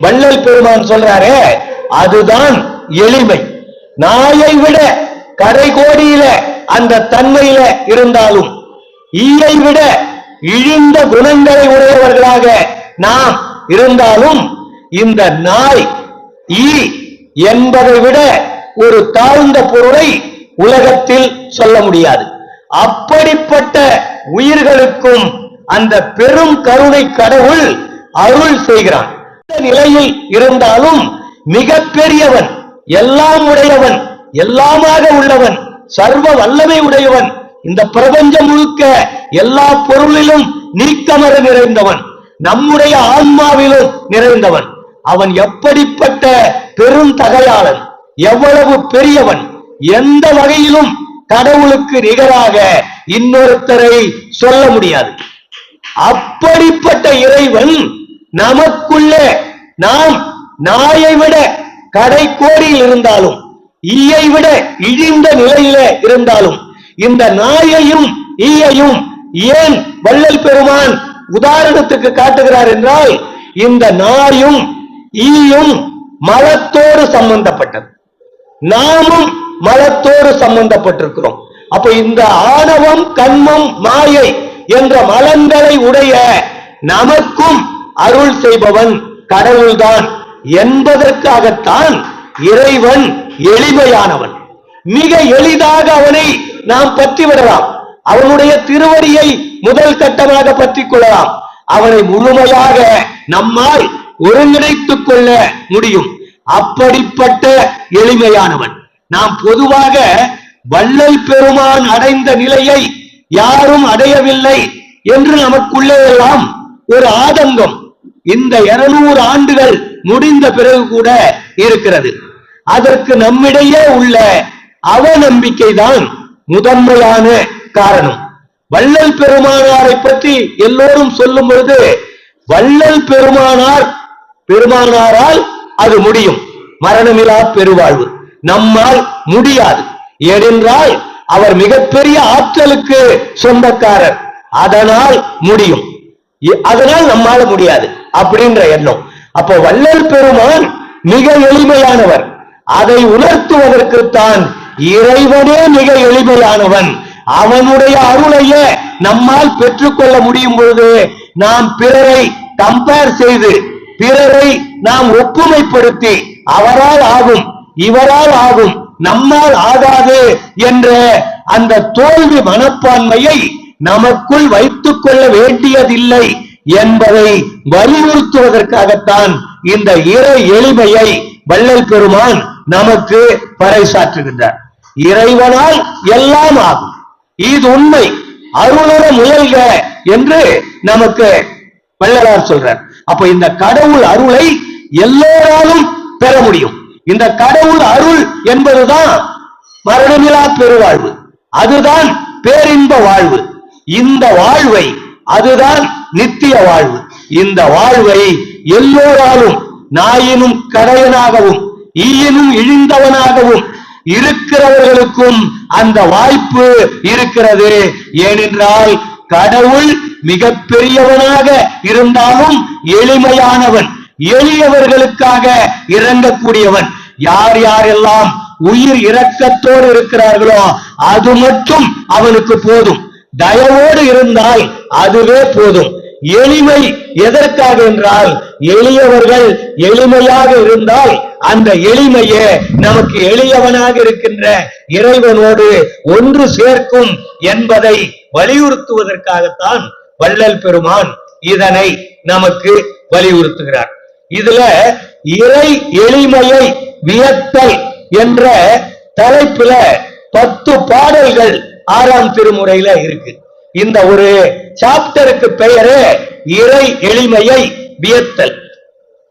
வள்ளல் பெருமான் சொல்றாரே, அதுதான் எளிமை. நாயை விட கரைகோடியில அந்த தன்மையில இருந்தாலும், ஈயை விட இழிந்த குணங்களை உடையவர்களாக நாம் இருந்தாலும், இந்த நாய், ஈ என்பதை விட ஒரு தாழ்ந்த பொருளை உலகத்தில் சொல்ல முடியாது. அப்படிப்பட்ட உயிர்களுக்கும் அந்த பெரும் கருணை கடவுள் அருள் செய்கிறான். இந்த நிலையில் இருந்தாலும் மிக பெரியவன், எல்லாம் உடையவன், எல்லாமாக உள்ளவன், சர்வ வல்லமை உடையவன், இந்த பிரபஞ்சம் முழுக்க எல்லா பொருளிலும் நீக்கமர நிறைந்தவன், நம்முடைய ஆன்மாவிலும் நிறைந்தவன். அவன் எப்படிப்பட்ட பெரும் தகையாளன், எவ்வளவு பெரியவன், எந்த வகையிலும் கடவுளுக்கு நிகராக இன்னொருத்தரை சொல்ல முடியாது. அப்படிப்பட்ட இறைவன் நமக்குள்ளே, நாம் நாயை விட கடைக்கோடியில் இருந்தாலும், ஈயை விட இழிந்த நிலையில இருந்தாலும், இந்த நாயையும் ஈயையும் ஏன் வள்ளல் பெருமான் உதாரணத்துக்கு காட்டுகிறார் என்றால், இந்த நாயும் ஈயும் மலத்தோடு சம்பந்தப்பட்டது, நாமும் மலத்தோடு சம்பந்தப்பட்டிருக்கிறோம். அப்ப இந்த ஆணவம், கண்மம், மாயை என்ற மலங்களை உடைய நமக்கும் அருள் செய்பவன் கடவுள்தான் என்பதற்காகத்தான் இறைவன் எளிமையானவன். மிக எளிதாக அவனை நாம் பற்றி விடலாம். அவனுடைய திருவடியை முதல் கட்டமாக பற்றிக் கொள்ளலாம். அவனை முழுமையாக நம்மால் ஒருங்கிணைத்துக் கொள்ள முடியும். அப்படிப்பட்ட எளிமையானவன். நாம் பொதுவாக வள்ளல் பெருமான் அடைந்த நிலையை யாரும் அடையவில்லை என்று நமக்குள்ளே எல்லாம் ஒரு ஆதங்கம் இந்த 200 ஆண்டுகள் முடிந்த பிறகு கூட இருக்கிறது. அதற்கு நம்மிடையே உள்ள அவநம்பிக்கைதான் முதன்மையான காரணம். வள்ளல் பெருமானாரை பற்றி எல்லோரும் சொல்லும் பொழுது வள்ளல் பெருமானாரால் அது முடியும், மரணமிலா பெருவாழ்வு. நம்மால் முடியாது. ஏனென்றால் அவர் மிகப்பெரிய ஆற்றலுக்கு சொந்தக்காரர். அதனால் முடியும், அதனால் நம்மால முடியாது அப்படின்ற எண்ணம். அப்போ வள்ளல் பெருமான் மிக எளிமையானவர். அதை உணர்த்துவதற்குத்தான் இறைவனே மிக எளிமையானவன். அவனுடைய அருளையே நம்மால் பெற்றுக்கொள்ள முடியும் பொழுது நாம் பிறரை கம்பேர் செய்து பிறரை நாம் ஒப்புமைப்படுத்தி அவரால் ஆகும், இவரால் ஆகும், நம்மால் ஆகாது என்ற அந்த தோல்வி மனப்பான்மையை நமக்குள் வைத்துக் கொள்ள வேண்டியதில்லை என்பதை வலியுறுத்துவதற்காகத்தான் இந்த இறை எளிமையை வள்ளல் பெருமான் நமக்கு பறைசாற்றுகின்றார். இறைவனால் எல்லாம் ஆகும், இது உண்மை, அருளற முயல்க என்று நமக்கு வள்ளலார் சொல்றார். அப்ப இந்த கடவுள் அருளை எல்லோராலும் பெற முடியும். இந்த கடவுள் அருள் என்பதுதான் மரணமிலா பெருவாழ்வு, அதுதான் பேரின்ப வாழ்வு. இந்த வாழ்வை, அதுதான் நித்திய வாழ்வு. இந்த வாழ்வை எல்லோராலும் நாயினும் கடையனாகவும் ஈயினும் இழிந்தவனாகவும் இருக்கிறவர்களுக்கும் அந்த வாய்ப்பு இருக்கிறது. ஏனென்றால் கடவுள் மிக பெரியவனாக இருந்தாலும் எளிமையானவன், எளியவர்களுக்காக இறங்கக்கூடியவன். யார் யாரெல்லாம் உயிர் இரக்கத்தோடு இருக்கிறார்களோ அது மட்டும் அவனுக்கு போதும். தயவோடு இருந்தால் அதுவே போதும். எளிமை எதற்காக என்றால் எளியவர்கள் எளிமையாக இருந்தால் அந்த எளிமையே நமக்கு எளியவனாக இருக்கின்ற இறைவனோடு ஒன்று சேர்க்கும் என்பதை வலியுறுத்துவதற்காகத்தான் வள்ளல் பெருமான் இதனை நமக்கு வலியுறுத்துகிறார். இதுல இறை எளிமையை வியத்தல் என்ற தலைப்புல 10 பாடல்கள் 6ஆம் திருமுறையில இருக்கு. இந்த ஒரு சாப்டருக்கு பெயரே இறை எளிமையை வியத்தல்.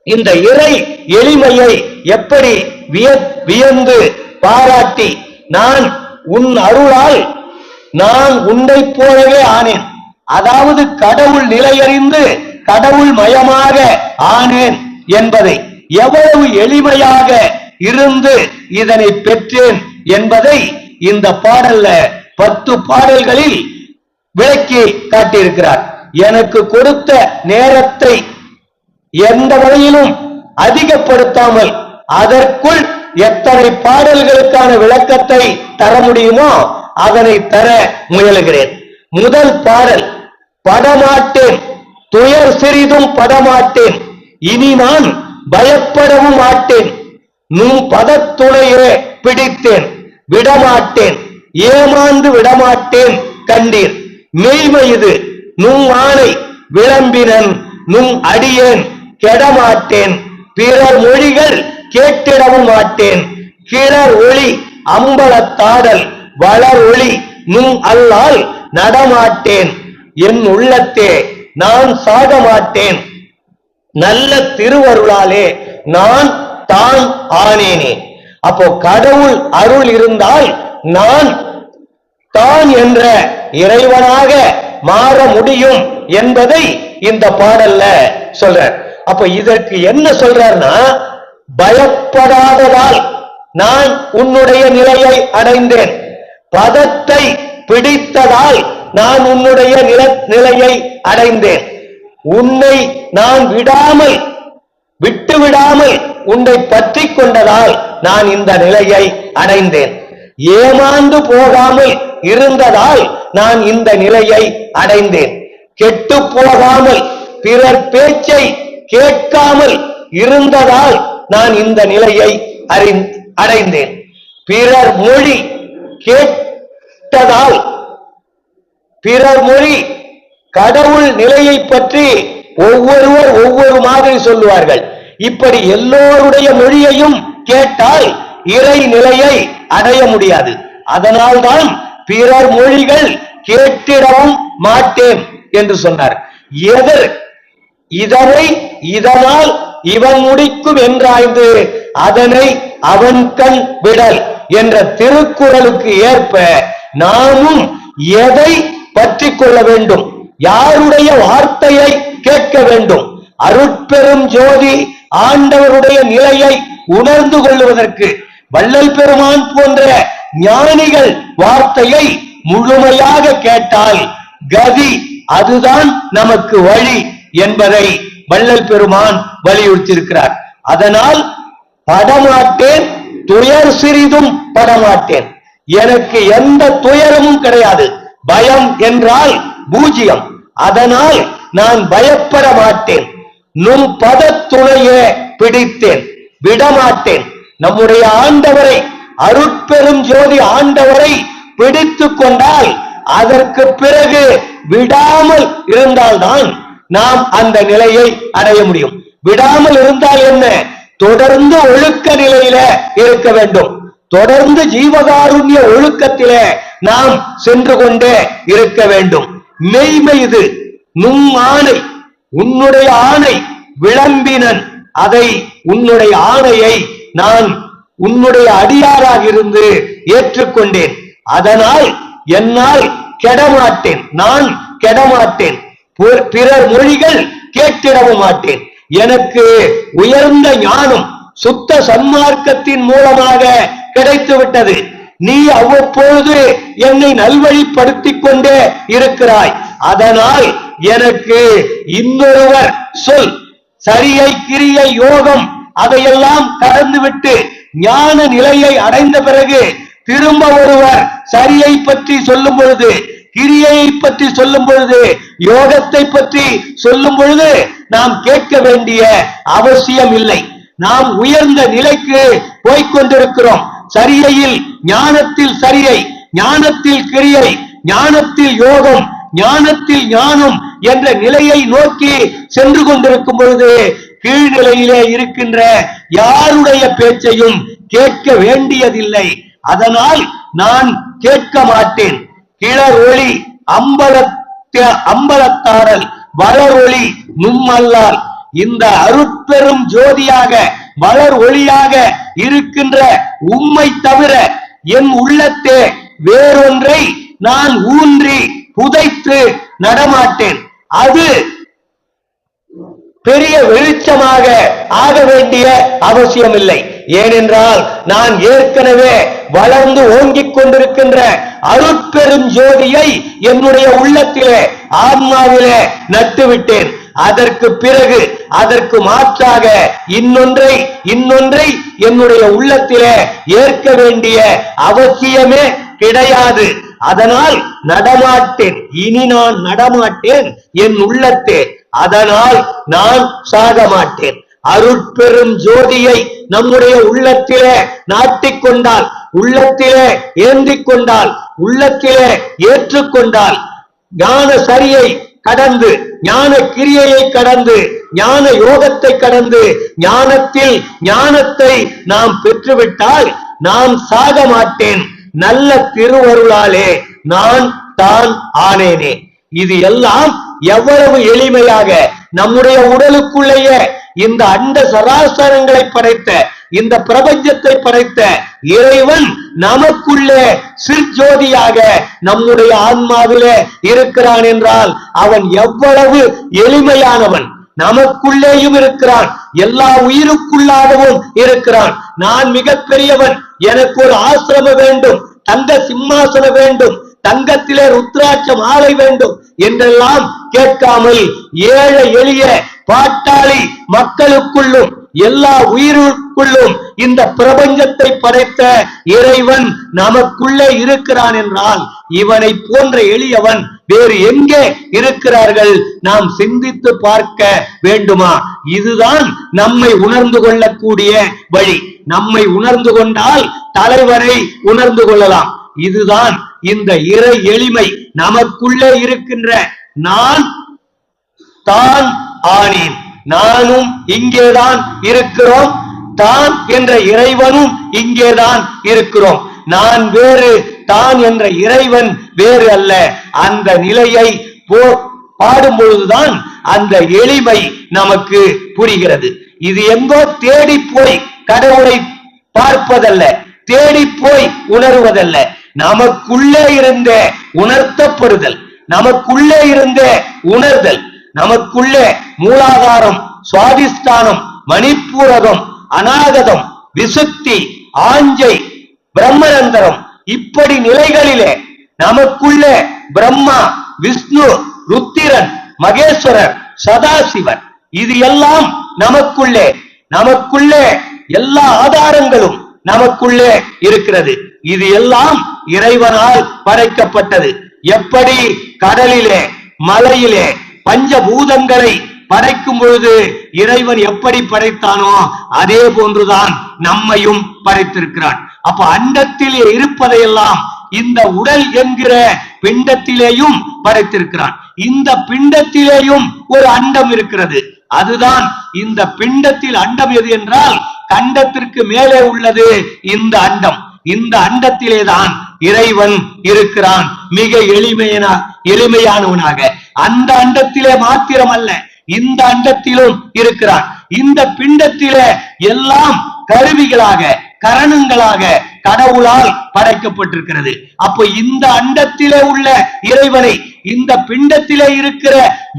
இந்த இறை எளிமையை எப்படி வியந்து பாராட்டி, நான் உன் அருளால் நான் உன்னை போலவே ஆனேன், அதாவது கடவுள் நிலையறிந்து கடவுள் மயமாக ஆனேன் என்பதை, எவ்வளவு எளிமையாக இருந்து இதனை பெற்றேன் என்பதை இந்த பாடல்ல 10 பாடல்களில் விளக்கி காட்டியிருக்கிறார். எனக்கு கொடுத்த நேரத்தை எந்த வகையிலும் அதிகப்படுத்தாமல் அதற்குள் எத்தனை பாடல்களுக்கான விளக்கத்தை தர முடியுமோ அதனை தர முயலுகிறேன். முதல் பாடல், படமாட்டேன் துயர் சிறிதும் படமாட்டேன், இனி நான் பயப்படவும் மாட்டேன், நும் பதத்துணையே பிடித்தேன் விடமாட்டேன், ஏமாந்து விடமாட்டேன் கண்டீர், மெய்மை இது நும் ஆணை விளம்பினன் நும் அடியேன் கெடமாட்டேன், பிறர் மொழிகள் கேட்டிடவும் மாட்டேன், கிளர் ஒளி அம்பலத்தாடல் வளர் ஒளி நும் அல்லால் நடமாட்டேன், என் உள்ளத்தே நான் சாக மாட்டேன், நல்ல திருவருளாலே நான் தான் ஆனேனே. அப்போ கடவுள் அருள் இருந்தால் நான் தான் என்ற இறைவனாக மாற முடியும் என்பதை இந்த பாடல்ல சொல்றார். அப்ப இதற்கு என்ன சொல்றார்னா, பயப்படாததால் நான் உன்னுடைய நிலையை அடைந்தேன், பதத்தை பிடித்ததால் நான் உன்னுடைய நிலையை அடைந்தேன், உன்னை நான் விட்டுவிடாமல் உன்னை பற்றி கொண்டதால் நான் இந்த நிலையை அடைந்தேன், ஏமாந்து போகாமல் இருந்ததால் நான் இந்த நிலையை அடைந்தேன், கெட்டு போகாமல் பிறர் பேச்சை கேட்காமல் இருந்ததால் நான் இந்த நிலையை அடைந்தேன், பிறர் மொழி கேட்டதால், பிறர் மொழி கடவுள் நிலையை பற்றி ஒவ்வொருவர் ஒவ்வொரு மாதிரி சொல்லுவார்கள். இப்படி எல்லோருடைய மொழியையும் கேட்டால் இறை நிலையை அடைய முடியாது. அதனால்தான் பிறர் மொழிகள் கேட்டிடவும் மாட்டேன் என்று சொன்னார். இதனை இதனால் இவன் முடிக்கும் என்றாய்ந்து அதனை அவன் கண் விடல் என்ற திருக்குறளுக்கு ஏற்ப நாமும் எதை பற்றி கொள்ள வேண்டும், யாருடைய வார்த்தையை கேட்க வேண்டும்? அருட்பெரும் ஜோதி ஆண்டவருடைய நிலையை உணர்ந்து கொள்வதற்கு வள்ளல் பெருமான் போன்ற ஞானிகள் வார்த்தையை முழுமையாக கேட்டால் கதி அதுதான் நமக்கு வழி என்பதை வள்ளல் பெருமான் வலியுறுத்தியிருக்கிறார். அதனால் படமாட்டேன், துயர் சிறிதும் படமாட்டேன். எனக்கு எந்த துயரமும் கிடையாது. பயம் என்றால் பூஜ்யம். அதனால் நான் பயப்பட மாட்டேன். நும் பதத்துணையே பிடித்தேன், விடமாட்டேன். நம்முடைய ஆண்டவரை, அருட்பெரும் ஜோதி ஆண்டவரை பிடித்துக் கொண்டால் அதற்கு பிறகு விடாமல் இருந்தால்தான் நாம் அந்த நிலையை அடைய முடியும். விடாமல் இருந்தால் என்ன? தொடர்ந்து ஒழுக்க நிலையில இருக்க வேண்டும். தொடர்ந்து ஜீவகாருண்ய ஒழுக்கத்திலே நாம் சென்று கொண்டே இருக்க வேண்டும். மெய்மை இது. நும் ஆணை, உன்னுடைய ஆணை விளம்பினன். அதை உன்னுடைய ஆணையை நான் உன்னுடைய அடியாராக இருந்து ஏற்றுக்கொண்டேன். அதனால் என்னால் கெடமாட்டேன், நான் கெடமாட்டேன். பிறர் மொழிகள் கேட்டிடவும் மாட்டேன். எனக்கு உயர்ந்த ஞானம் சுத்த சன்மார்க்கத்தின் மூலமாக கிடைத்து விட்டது. நீ அவ்வப்பொழுது என்னை நல்வழிப்படுத்திக் கொண்டே இருக்கிறாய். அதனால் எனக்கு இன்னொருவர் சொல், சரியை கிரியை யோகம் அதையெல்லாம் கடந்துவிட்டு ஞான நிலையை அடைந்த பிறகு திரும்ப ஒருவர் சரியை பற்றி சொல்லும் பொழுது, கிரியையை பற்றி சொல்லும் பொழுது, யோகத்தை பற்றி சொல்லும் பொழுது நாம் கேட்க வேண்டிய அவசியம் இல்லை. நாம் உயர்ந்த நிலைக்கு போய்கொண்டிருக்கிறோம். சரியையில் ஞானத்தில் சரியை, ஞானத்தில் கிரியை, ஞானத்தில் யோகம், ஞானத்தில் ஞானம் என்ற நிலையை நோக்கி சென்று கொண்டிருக்கும் பொழுது கீழ்நிலையிலே இருக்கின்ற யாருடைய பேச்சையும் கேட்க வேண்டியதில்லை. அதனால் நான் கேட்க மாட்டேன். கிளர் ஒளி அம்பலத்தாரல் வளர் ஒளி நும்மல்லால். இந்த அருட்பெரும் ஜோதியாக வளர் ஒளியாக இருக்கின்ற உம்மை தவிர என் உள்ளத்தே வேறொன்றை நான் ஊன்றி புதைத்து நடமாட்டேன். அது பெரிய வெளிச்சமாக ஆக வேண்டிய அவசியம் இல்லை. ஏனென்றால் நான் ஏற்கனவே வளர்ந்து ஓங்கிக் கொண்டிருக்கின்ற அருட்பெரும் ஜோதியை என்னுடைய உள்ளத்திலே, ஆன்மாவிலே நட்டுவிட்டேன். அதற்கு பிறகு அதற்கு மாற்றாக இன்னொன்றை என்னுடைய உள்ளத்திலே ஏற்க வேண்டிய அவசியமே கிடையாது. அதனால் நடமாட்டேன், இனி நான் நடமாட்டேன் என் உள்ளத்தே. அதனால் நான் சாக மாட்டேன். அருட்பெரும் ஜோதியை நம்முடைய உள்ளத்திலே நாட்டிக்கொண்டால், உள்ளத்திலே ஏந்திக் கொண்டால், உள்ளத்திலே ஏற்றுக்கொண்டால், ஞான சரியை கடந்து, ஞான கிரியையை கடந்து, ஞான யோகத்தை கடந்து, ஞானத்தில் ஞானத்தை நாம் பெற்றுவிட்டால் நான் சாக மாட்டேன். நல்ல திருவருளாலே நான் தான் ஆனேனே. இது எல்லாம் எவ்வளவு எளிமையாக நம்முடைய உடலுக்குள்ளேயே இந்த அண்ட சராசரங்களை படைத்த, இந்த பிரபஞ்சத்தை படைத்த இறைவன் நமக்குள்ளே சிற்ஜோதியாக நம்முடைய ஆன்மாவிலே இருக்கிறான் என்றால் அவன் எவ்வளவு எளிமையானவன். நமக்குள்ளேயும் இருக்கிறான், எல்லா உயிருக்குள்ளாகவும் இருக்கிறான். நான் மிகப் பெரியவன், எனக்கு ஒரு ஆசிரமம் வேண்டும், தங்க சிம்மாசனம் வேண்டும், தங்கத்திலே ருத்ராட்ச மாலை வேண்டும் என்றெல்லாம் கேட்காமல் ஏழை எளிய பாட்டாளி மக்களுக்குள்ளும் எல்லா உயிருக்குள்ளும் இந்த பிரபஞ்சத்தை படைத்த இறைவன் நமக்குள்ளே இருக்கிறான் என்றால் இவனை போன்ற எளியவன் வேறு எங்கே இருக்கிறார்கள்? நாம் சிந்தித்து பார்க்க வேண்டுமா? இதுதான் நம்மை உணர்ந்து கொள்ளக்கூடிய வழி. நம்மை உணர்ந்து கொண்டால் தலைவரை உணர்ந்து கொள்ளலாம். இதுதான் இந்த இறை எளிமை. நமக்குள்ளே இருக்கின்ற நான், தான், ஆனேன். நானும் இங்கேதான் இருக்கிறோம், தான் என்ற இறைவனும் இங்கேதான் இருக்கிறோம். நான் வேறு, தான் என்ற இறைவன் வேறு அல்ல. அந்த நிலையை பாடும் பொழுதுதான் அந்த எளிமை நமக்கு புரிகிறது. இது எங்கோ தேடி போய் கடவுளை பார்ப்பதல்ல, தேடி போய் உணர்வதல்ல, நமக்குள்ளே இருந்த உணர்த்தப்படுதல், நமக்குள்ளே இருந்த உணர்தல், நமக்குள்ளே மூலாதாரம், சுவாதிஷ்டானம், மணிப்பூரகம், அநாகதம், விசுத்தி, ஆஞ்சை, பிரம்மரந்தரம், இப்படி நிலைகளிலே நமக்குள்ளே பிரம்மா, விஷ்ணு, ருத்திரன், மகேஸ்வரர், சதாசிவர், இது எல்லாம் நமக்குள்ளே, நமக்குள்ளே எல்லா ஆதாரங்களும் நமக்குள்ளே இருக்கிறது. இது எல்லாம் இறைவனால் படைக்கப்பட்டது. எப்படி கடலிலே, மலையிலே பஞ்சபூதங்களை படைக்கும் பொழுது இறைவன் எப்படி படைத்தானோ அதே போன்றுதான் நம்மையும் படைத்திருக்கிறான். அப்ப அண்டத்திலே இருப்பதையெல்லாம் இந்த உடல் என்கிற பிண்டத்திலேயும் படைத்திருக்கிறான். இந்த பிண்டத்திலேயும் ஒரு அண்டம் இருக்கிறது. அதுதான் இந்த பிண்டத்தில் அண்டம் எது என்றால் கண்டத்திற்கு மேலே உள்ளது இந்த அண்டம். இந்த அண்டத்திலேதான் இறைவன் இருக்கிறான், மிக எளிமையானவனாக. அந்த அண்டத்திலே மாத்திரமல்ல, இந்த அண்டத்திலும் இருக்கிறான். இந்த பிண்டத்திலே எல்லாம் கருவிகளாக, கரணங்களாக கடவுளால் படைக்கப்பட்டிருக்கிறது. அப்போ இந்த அண்டத்திலே உள்ள இறைவனை இந்த பிண்டத்திலே இருக்கிற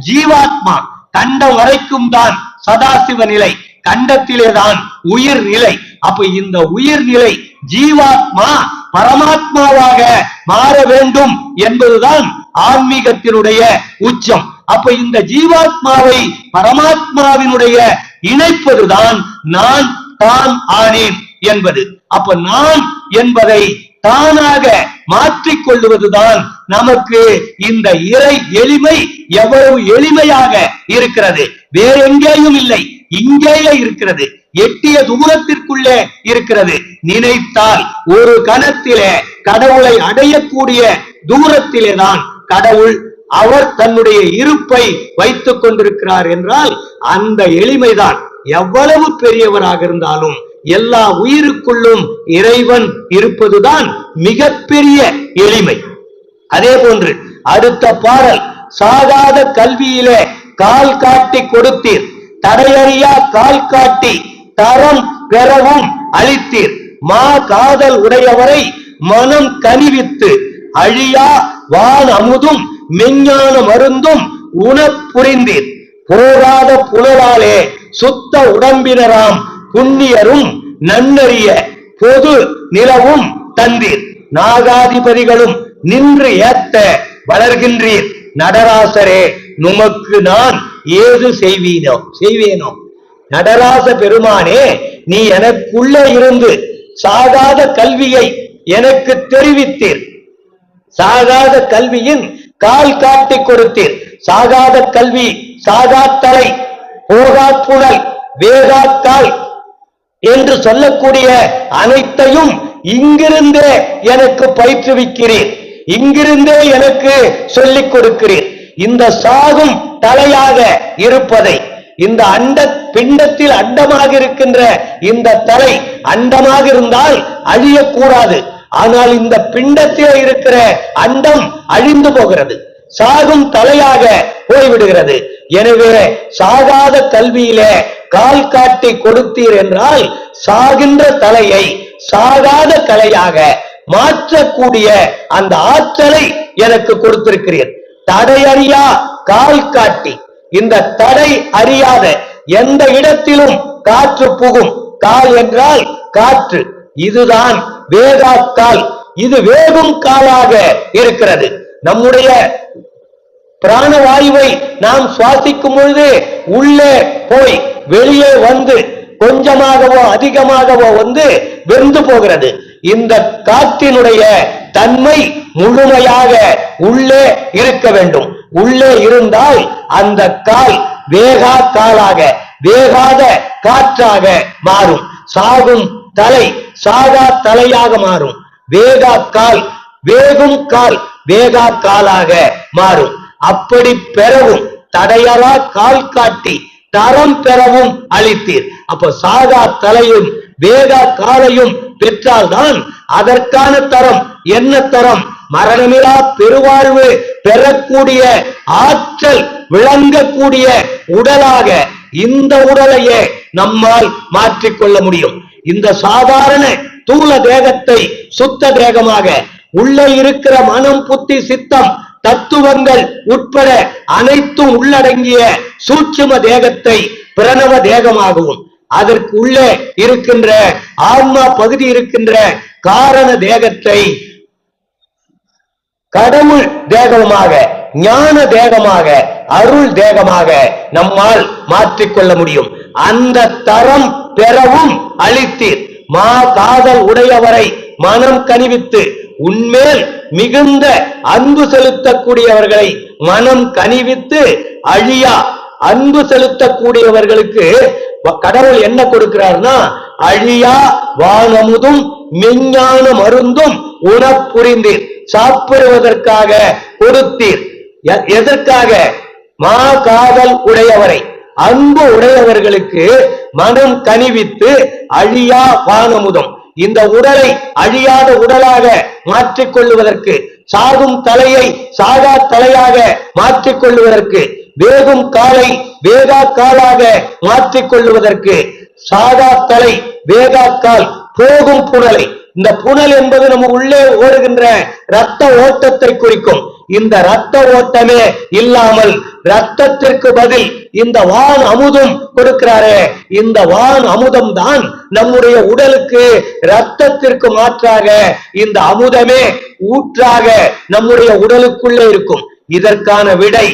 ஜீவாத்மா கண்டம் வரைக்கும் தான் சதாசிவ நிலை, கண்டத்திலேதான் உயிர் நிலை. அப்ப இந்த உயிர் நிலை ஜீவாத்மா பரமாத்மாவாக மாற வேண்டும் என்பதுதான் ஆன்மீகத்தினுடைய உச்சம். அப்ப இந்த ஜீவாத்மாவை பரமாத்மாவினுடைய இணைப்பதுதான் நான் தான் ஆனேன் என்பது. அப்ப நான் என்பதை தானாக மாற்றிக் கொள்வதுதான் நமக்கு இந்த இறை எளிமை எவ்வளவு எளிமையாக இருக்கிறது. வேற எங்கேயும் இல்லை, இங்கேயே இருக்கிறது, எட்டிய தூரத்திற்குள்ளே இருக்கிறது. நினைத்தால் ஒரு கணத்திலே கடவுளை அடையக்கூடிய தூரத்திலே தான் கடவுள் அவர் தன்னுடைய இருப்பை வைத்துக் கொண்டிருக்கிறார் என்றால் அந்த எளிமைதான். எவ்வளவு பெரியவராக இருந்தாலும் எல்லா உயிருக்குள்ளும் இறைவன் இருப்பதுதான் மிகப்பெரிய எளிமை. அதே போன்று அடுத்த பாடல், சாகாத கல்வியிலே கால் காட்டி கொடுத்தீர், தடையறியா கால் காட்டி தரம் பெறவும் அளித்தீர், மா காதல் உடையவரை மனம் கனிவித்து அழியா வான் அமுதும் மெஞ்ஞான மருந்தும் உணப் புரிந்தீர், போகாத புனலாலே சுத்த உடம்பினராம் புண்ணியரும் நன்னறிய பொது நிலவும் தந்தீர், நாகாதிபதிகளும் நின்று ஏத்த வளர்கின்றீர், நடராசரே நுமக்கு நான் ஏது செய்வேனோ. நடராச பெருமானே, நீ எனக்குள்ளே இருந்து சாகாத கல்வியை எனக்கு தெரிவித்தீர், சாகாத கல்வியின் கால் காட்டி கொடுத்தீர். சாகாத கல்வி, சாகாத்தலை, போகாப்புணல், வேகாக்கால் என்று சொல்லக்கூடிய அனைத்தையும் இங்கிருந்தே எனக்கு பயிற்றுவிக்கிறீர், இங்கிருந்தே எனக்கு சொல்லிக் கொடுக்கிறீர். இந்த சாகும் தலையாக இருப்பதை, இந்த அண்ட பிண்டத்தில் அண்டமாக இருக்கின்ற இந்த தலை அண்டமாக இருந்தால் அழியக்கூடாது. ஆனால் இந்த பிண்டத்தில் இருக்கிற அண்டம் அழிந்து போகிறது, சாகும் தலையாக போய்விடுகிறது. எனவே சாகாத கல்வியிலே கால் காட்டி கொடுத்தீர் என்றால் சாகின்ற தலையை சாகாத கலையாக மாற்றக்கூடிய அந்த ஆற்றலை எனக்கு கொடுத்திருக்கிறீர். தடையறியா கால் காட்டி, இந்த தடை அறியாத எந்த இடத்திலும் காற்று புகும். கால் என்றால் காற்று, இதுதான் வேகாக்கால். இது வேகும் காலாக இருக்கிறது. நம்முடைய பிராணவாயுவை நாம் சுவாசிக்கும் பொழுது உள்ளே போய் வெளியே வந்து கொஞ்சமாகவோ அதிகமாகவோ வந்து வெந்து போகிறது. இந்த காற்றினுடைய தன்மை முழுமையாக உள்ளே இருக்க வேண்டும். உள்ளே இருந்தால் அந்த கால் வேகா காலாக, வேகாத காற்றாக மாறும். சாகும் தலை சாகா தலையாக மாறும். வேகா கால் வேகும் கால் வேகா காலாக மாறும். அப்படி பெறவும் தடையறா கால் காட்டி தரம் பெறவும் அளித்தீர். அப்ப சாகா தலையும் வேகா காலையும் பெற்றால்தான் அதற்கான தரம். என்ன தரம்? மரணமிலா பெருவாழ்வு பெறக்கூடிய ஆற்றல் விளங்கக்கூடிய உடலாக இந்த உடலையே நம்மால் மாற்றிக்கொள்ள முடியும். இந்த சாதாரண தூல தேகத்தை சுத்த தேகமாக, உள்ளே இருக்கிற மனம் புத்தி சித்தம் தத்துவங்கள் உட்பட அனைத்தும் உள்ளடங்கிய சூட்சும தேகத்தை பிரணவ தேகமாகவும், அதற்கு உள்ளே இருக்கின்ற ஆன்மா பகுதி இருக்கின்ற காரண தேகத்தை கடவுள் தேகமாக, ஞான தேகமாக, அருள் தேகமாக நம்மால் மாற்றிக்கொள்ள முடியும். அந்த தரம் பெறவும் அளித்தீர். மா காதல் உடையவரை மனம் கனிவித்து, உன்மேல் மிகுந்த அன்பு செலுத்தக்கூடியவர்களை மனம் கனிவித்து அழியா அன்பு செலுத்தக்கூடியவர்களுக்கு கடவுள் என்ன கொடுக்கிறார்னா, அழியா வானமுதும் மெஞ்ஞான மருந்தும் உணப்புரிந்தீர். சாப்பிடுவதற்காக கொடுத்தீர். எதற்காக? மா காதல் உடையவரை, அன்பு உடையவர்களுக்கு மனம் கனிவித்து அழியா வானமுதம், இந்த உடலை அழியாத உடலாக மாற்றிக் கொள்ளுவதற்கு, சாகும் தலையை சாகா தலையாக மாற்றிக் கொள்ளுவதற்கு, வேகும் காலை வேகா காலாக மாற்றிக் கொள்ளுவதற்கு, சாகா தலை வேகா கால் போகும் புனலை. இந்த புனல் என்பது நம்ம உள்ளே ஓடுகின்ற இரத்த ஓட்டத்தை குறிக்கும். இந்த இரத்த ஓட்டமே இல்லாமல் இரத்தத்திற்கு பதில் இந்த வான் அமுதம் கொடுக்கிறாரே, இந்த வான் அமுதம் தான் நம்முடைய உடலுக்கு இரத்தத்திற்கு மாற்றாக இந்த அமுதமே ஊற்றாக நம்முடைய உடலுக்குள்ளே இருக்கும். இதற்கான விடை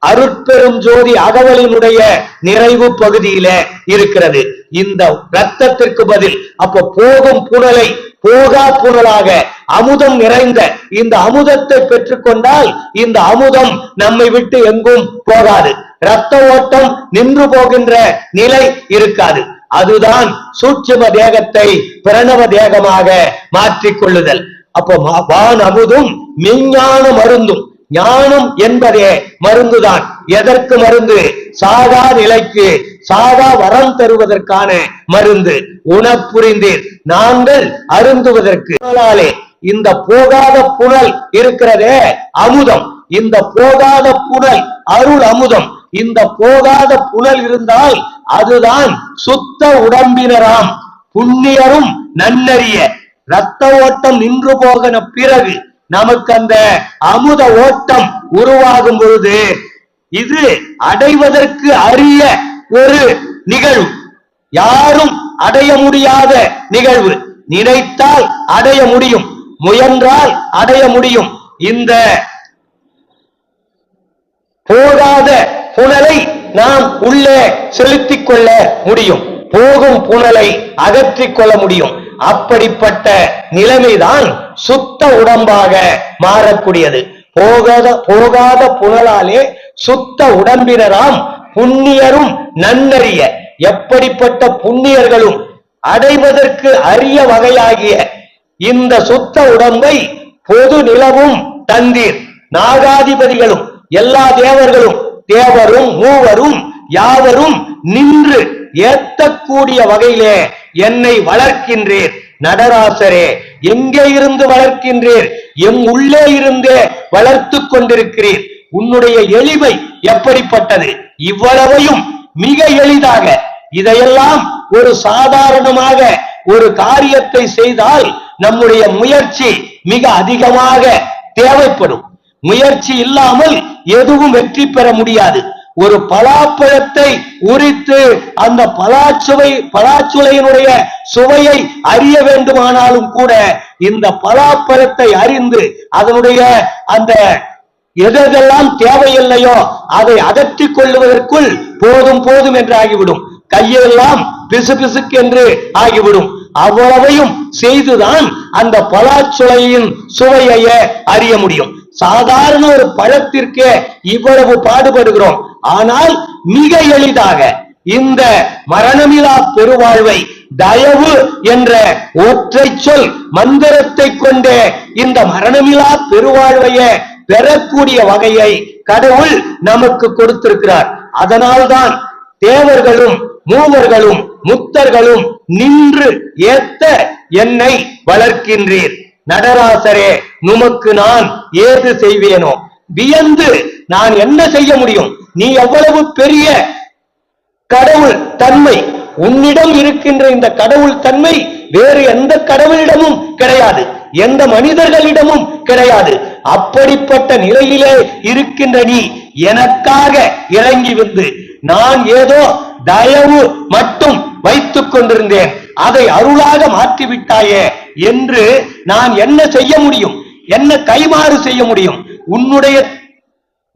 அருட்பெரும் ஜோதி அகவலினுடைய நிறைவு பகுதியில இருக்கிறது. இந்த இரத்தத்திற்கு பதில் அப்ப போகும் புனலை போகா புனலாக அமுதம் நிறைந்த இந்த அமுதத்தை பெற்றுக்கொண்டால் இந்த அமுதம் நம்மை விட்டு எங்கும் போகாது. இரத்த ஓட்டம் நின்று போகின்ற நிலை இருக்காது. அதுதான் சூட்சும தேகத்தை பிரணவ தேகமாக மாற்றிக் கொள்ளுதல். அப்போ வான் அமுதும் மெஞ்ஞான மருந்தும், ஞானம் என்பதே மருந்துதான். எதற்கு மருந்து? சாகா நிலைக்கு, சாகா வரம் தருவதற்கான மருந்து. உணப்புரிந்தீர், நாங்கள் அருந்துவதற்கு. இந்த போகாத புனல் இருக்கிறதே அமுதம், இந்த போகாத புனல் அருள் அமுதம். இந்த போகாத புனல் இருந்தால் அதுதான் சுத்த உடம்பினராம் புண்ணியரும் நன்னறிய. இரத்த ஓட்டம் நின்று போகின பிறகு நமக்கு அந்த அமுத ஓட்டம் உருவாகும் பொழுது இது அடைவதற்கு அரிய ஒரு நிகழ்வு, யாரும் அடைய முடியாத நிகழ்வு. நினைத்தால் அடைய முடியும், முயன்றால் அடைய முடியும். இந்த போகாத புனலை நாம் உள்ளே செலுத்திக் கொள்ள முடியும், போகும் புனலை அகற்றிக் கொள்ள முடியும். அப்படிப்பட்ட நிலைமைதான் சுத்த உடம்பாக மாறக்கூடியது. போகாத புனலாலே சுத்த உடம்பினராம் புண்ணியரும் நன்னறிய. எப்படிப்பட்ட புண்ணியர்களும் அடைவதற்கு அரிய வகையாகிய இந்த சுத்த உடம்பை பொது நிலவும் தந்தீர். நாகாதிபதிகளும் எல்லா தேவர்களும், தேவரும் மூவரும் யாவரும் நின்று ஏத்தக்கூடிய வகையிலே என்னை வளர்க்கின்றீர். நடராசரே, எங்கே இருந்து வளர்க்கின்றீர்? எம் உள்ளே இருந்தே வளர்த்து கொண்டிருக்கிறீர். உன்னுடைய எளிமை எப்படிப்பட்டது? இவ்வளவையும் மிக எளிதாக, இதையெல்லாம் ஒரு சாதாரணமாக ஒரு காரியத்தை செய்தால் நம்முடைய முயற்சி மிக அதிகமாக தேவைப்படும். முயற்சி இல்லாமல் எதுவும் வெற்றி பெற முடியாது. ஒரு பலாப்பழத்தை உரித்து அந்த பலாச்சுளையினுடைய சுவையை அறிய வேண்டுமானாலும் கூட இந்த பலாப்பழத்தை அறிந்து அதனுடைய அந்த எதெல்லாம் தேவையில்லையோ அதை அகற்றிக் கொள்வதற்குள் போதும் போதும் என்று ஆகிவிடும். கையெல்லாம் பிசு பிசுக்கு என்று ஆகிவிடும். அவ்வளவையும் செய்துதான் அந்த பலாச்சுளையின் சுவையை அறிய முடியும். சாதாரண ஒரு பழத்திற்கே இவ்வளவு பாடுபடுகிறோம். ஆனால் மிக எளிதாக இந்த மரணமிலா பெருவாழ்வை தயவு என்ற ஒற்றை சொல் மந்திரத்தை கொண்டே இந்த மரணமிலா பெருவாழ்வையே பெறக்கூடிய வகையை கடவுள் நமக்கு கொடுத்திருக்கிறார். அதனால்தான் தேவர்களும் மூவர்களும் முத்தர்களும் நின்று ஏத்த என்னை வளர்க்கின்றீர். நடராசரே, நுமக்கு நான் ஏது செய்வேனோ? வியந்து நான் என்ன செய்ய முடியும்? நீ எவ்வளவு பெரிய கடவுள் தன்மை, உன்னிடம் இருக்கின்ற இந்த கடவுள் தன்மை வேறு எந்த கடவுளிடமும் கிடையாது, எந்த மனிதர்களிடமும் கிடையாது. அப்படிப்பட்ட நிலையிலே இருக்கின்ற நீ எனக்காக இறங்கி வந்து, நான் ஏதோ தயவு மட்டும் வைத்துக் கொண்டிருந்தேன், அதை அருளாக மாற்றிவிட்டாயே என்று நான் என்ன செய்ய முடியும்? என்ன கைமாறு செய்ய முடியும்? உன்னுடைய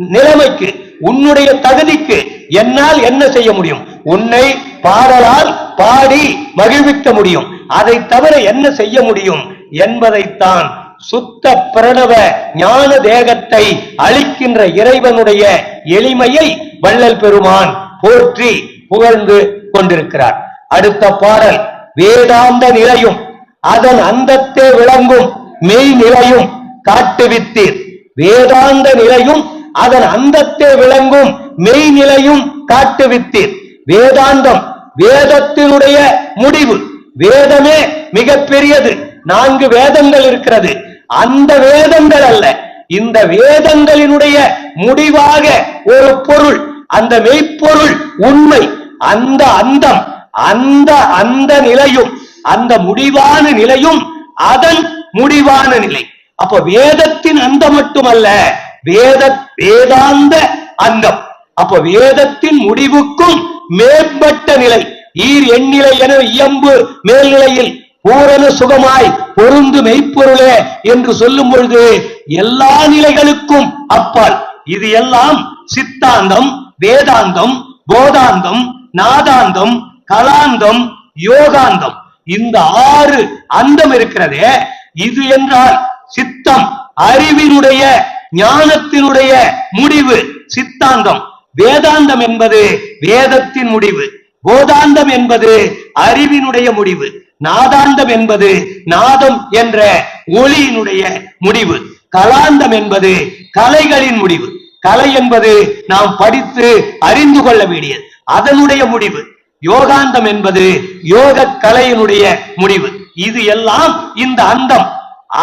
நிலைமைக்கு, உன்னுடைய தகுதிக்கு என்னால் என்ன செய்ய முடியும்? உன்னை பாடலால் பாடி மகிழ்விக்க முடியும். அதை தவிர என்ன செய்ய முடியும் என்பதைத்தான் சுத்த பிரணவ ஞான தேகத்தை அளிக்கின்ற இறைவனுடைய எளிமையை வள்ளல் பெருமான் போற்றி புகழ்ந்து கொண்டிருக்கிறார். அடுத்த பாடல், வேதாந்த நிலையும் அதன் அந்தத்தே விளங்கும் மெய் நிலையும் காட்டுவித்தீர். வேதாந்த நிலையும் அதன் அந்தத்தே விளங்கும் மெய் நிலையும் காட்டுவித்தீர். வேதாந்தம் வேதத்தினுடைய முடிவு. வேதமே மிக பெரியது, 4 வேதங்கள் இருக்கிறது. அந்த வேதங்கள் அல்ல, இந்த வேதங்களினுடைய முடிவாக ஒரு பொருள், அந்த மெய்ப்பொருள் உண்மை, அந்த அந்தம், அந்த நிலையும், அந்த முடிவான நிலையும் அதன் முடிவான நிலை. அப்ப வேதத்தின் அந்தம் மட்டுமல்ல, வேதாந்த அந்தம். அப்ப வேதத்தின் முடிவுக்கும் மேம்பட்ட நிலை. ஈர் எண்ணிலை என இயம்பு மேல்நிலையில் பூரண சுகமாய் பொருந்து மெய்ப்பொருளே என்று சொல்லும் பொழுது எல்லா நிலைகளுக்கும் அப்பால். இது எல்லாம் சித்தாந்தம், வேதாந்தம், போதாந்தம், நாதாந்தம், கலாந்தம், யோகாந்தம். இந்த 6 அந்தம் இருக்கிறதே, இது என்றால் சித்தம், அறிவினுடைய ஞானத்தினுடைய முடிவு சித்தாந்தம். வேதாந்தம் என்பது வேதத்தின் முடிவு, போதாந்தம் என்பது அறிவினுடைய முடிவு, நாதாந்தம் என்பது நாதம் என்ற ஒளியினுடைய முடிவு, கலாந்தம் என்பது கலைகளின் முடிவு. கலை என்பது நாம் படித்து அறிந்து கொள்ள வேண்டியது, அதனுடைய முடிவு. யோகாந்தம் என்பது யோக கலையினுடைய முடிவு. இது எல்லாம் இந்த அந்தம்.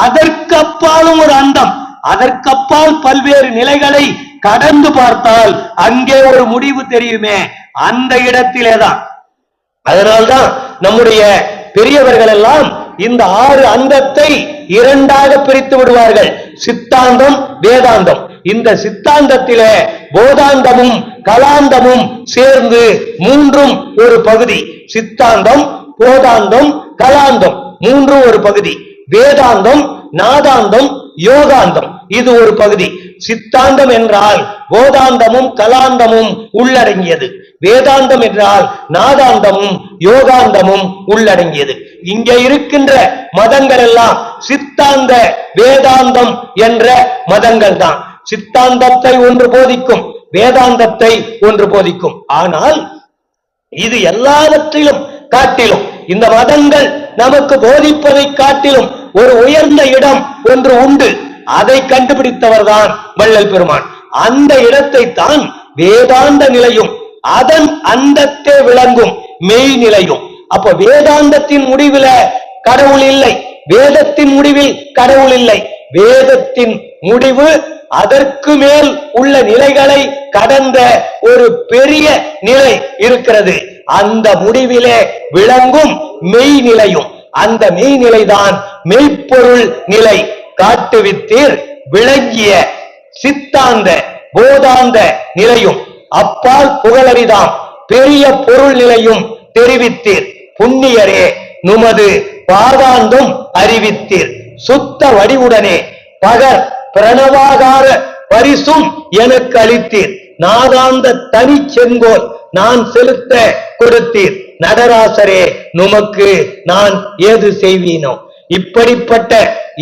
அதற்கப்பாலும் ஒரு அந்தம், அதற்கப்பால் பல்வேறு நிலைகளை கடந்து பார்த்தால் அங்கே ஒரு முடிவு தெரியுமே, அந்த இடத்திலேதான். அதனால்தான் நம்முடைய பெரியவர்கள் எல்லாம் இந்த 6 அந்தத்தை 2ஆக பிரித்து விடுவார்கள், சித்தாந்தம், வேதாந்தம். இந்த சித்தாந்தத்திலே போதாந்தமும் கலாந்தமும் சேர்ந்து 3ம் ஒரு பகுதி. சித்தாந்தம், போதாந்தம், கலாந்தம் 3ம் ஒரு பகுதி. வேதாந்தம், நாதாந்தம், யோகாந்தம் இது ஒரு பகுதி. சித்தாந்தம் என்றால் போதாந்தமும் கலாந்தமும் உள்ளடங்கியது, வேதாந்தம் என்றால் நாதாந்தமும் யோகாந்தமும் உள்ளடங்கியது. இங்கே இருக்கின்ற மதங்கள் எல்லாம் சித்தாந்த வேதாந்தம் என்ற மதங்கள் தான். சித்தாந்தத்தை ஒன்று போதிக்கும், வேதாந்தத்தை ஒன்று போதிக்கும். ஆனால் இது எல்லாவற்றிலும் காட்டிலும், இந்த மதங்கள் நமக்கு போதிப்பதை காட்டிலும் ஒரு உயர்ந்த இடம் ஒன்று உண்டு. அதை கண்டுபிடித்தவர் தான் வள்ளல் பெருமான். அந்த இடத்தை தான் வேதாந்த நிலையும் அதன் அந்தத்தே விளங்கும் மெய் நிலையும். அப்ப வேதாந்தத்தின் முடிவில கடவுள் இல்லை, வேதத்தின் முடிவில் கடவுள் இல்லை. வேதத்தின் முடிவு அதற்கு மேல் உள்ள நிலைகளை கடந்த ஒரு பெரிய நிலை இருக்கிறது. அந்த முடிவிலே விளங்கும் மெய் நிலையும், அந்த மெய் நிலைதான் மெய்ப்பொருள் நிலை. காட்டுவித்தீர் விளங்கிய சித்தாந்த போதாந்த நிலையும் அப்பால் புகழறிதாம் பெரிய பொருள் நிலையும் தெரிவித்தீர். புண்ணியரே, நுமது பாதாந்தம் அறிவித்தீர். சுத்த வடிவுடனே பகர் பிரணவாகார பரிசும் எனக்கு அளித்தீர். நாதாந்த தனி செங்கோல் நான் செலுத்த கொடுத்தீர். நடராசரே, நுமக்கு நான் ஏது செய்வீனோ? இப்படிப்பட்ட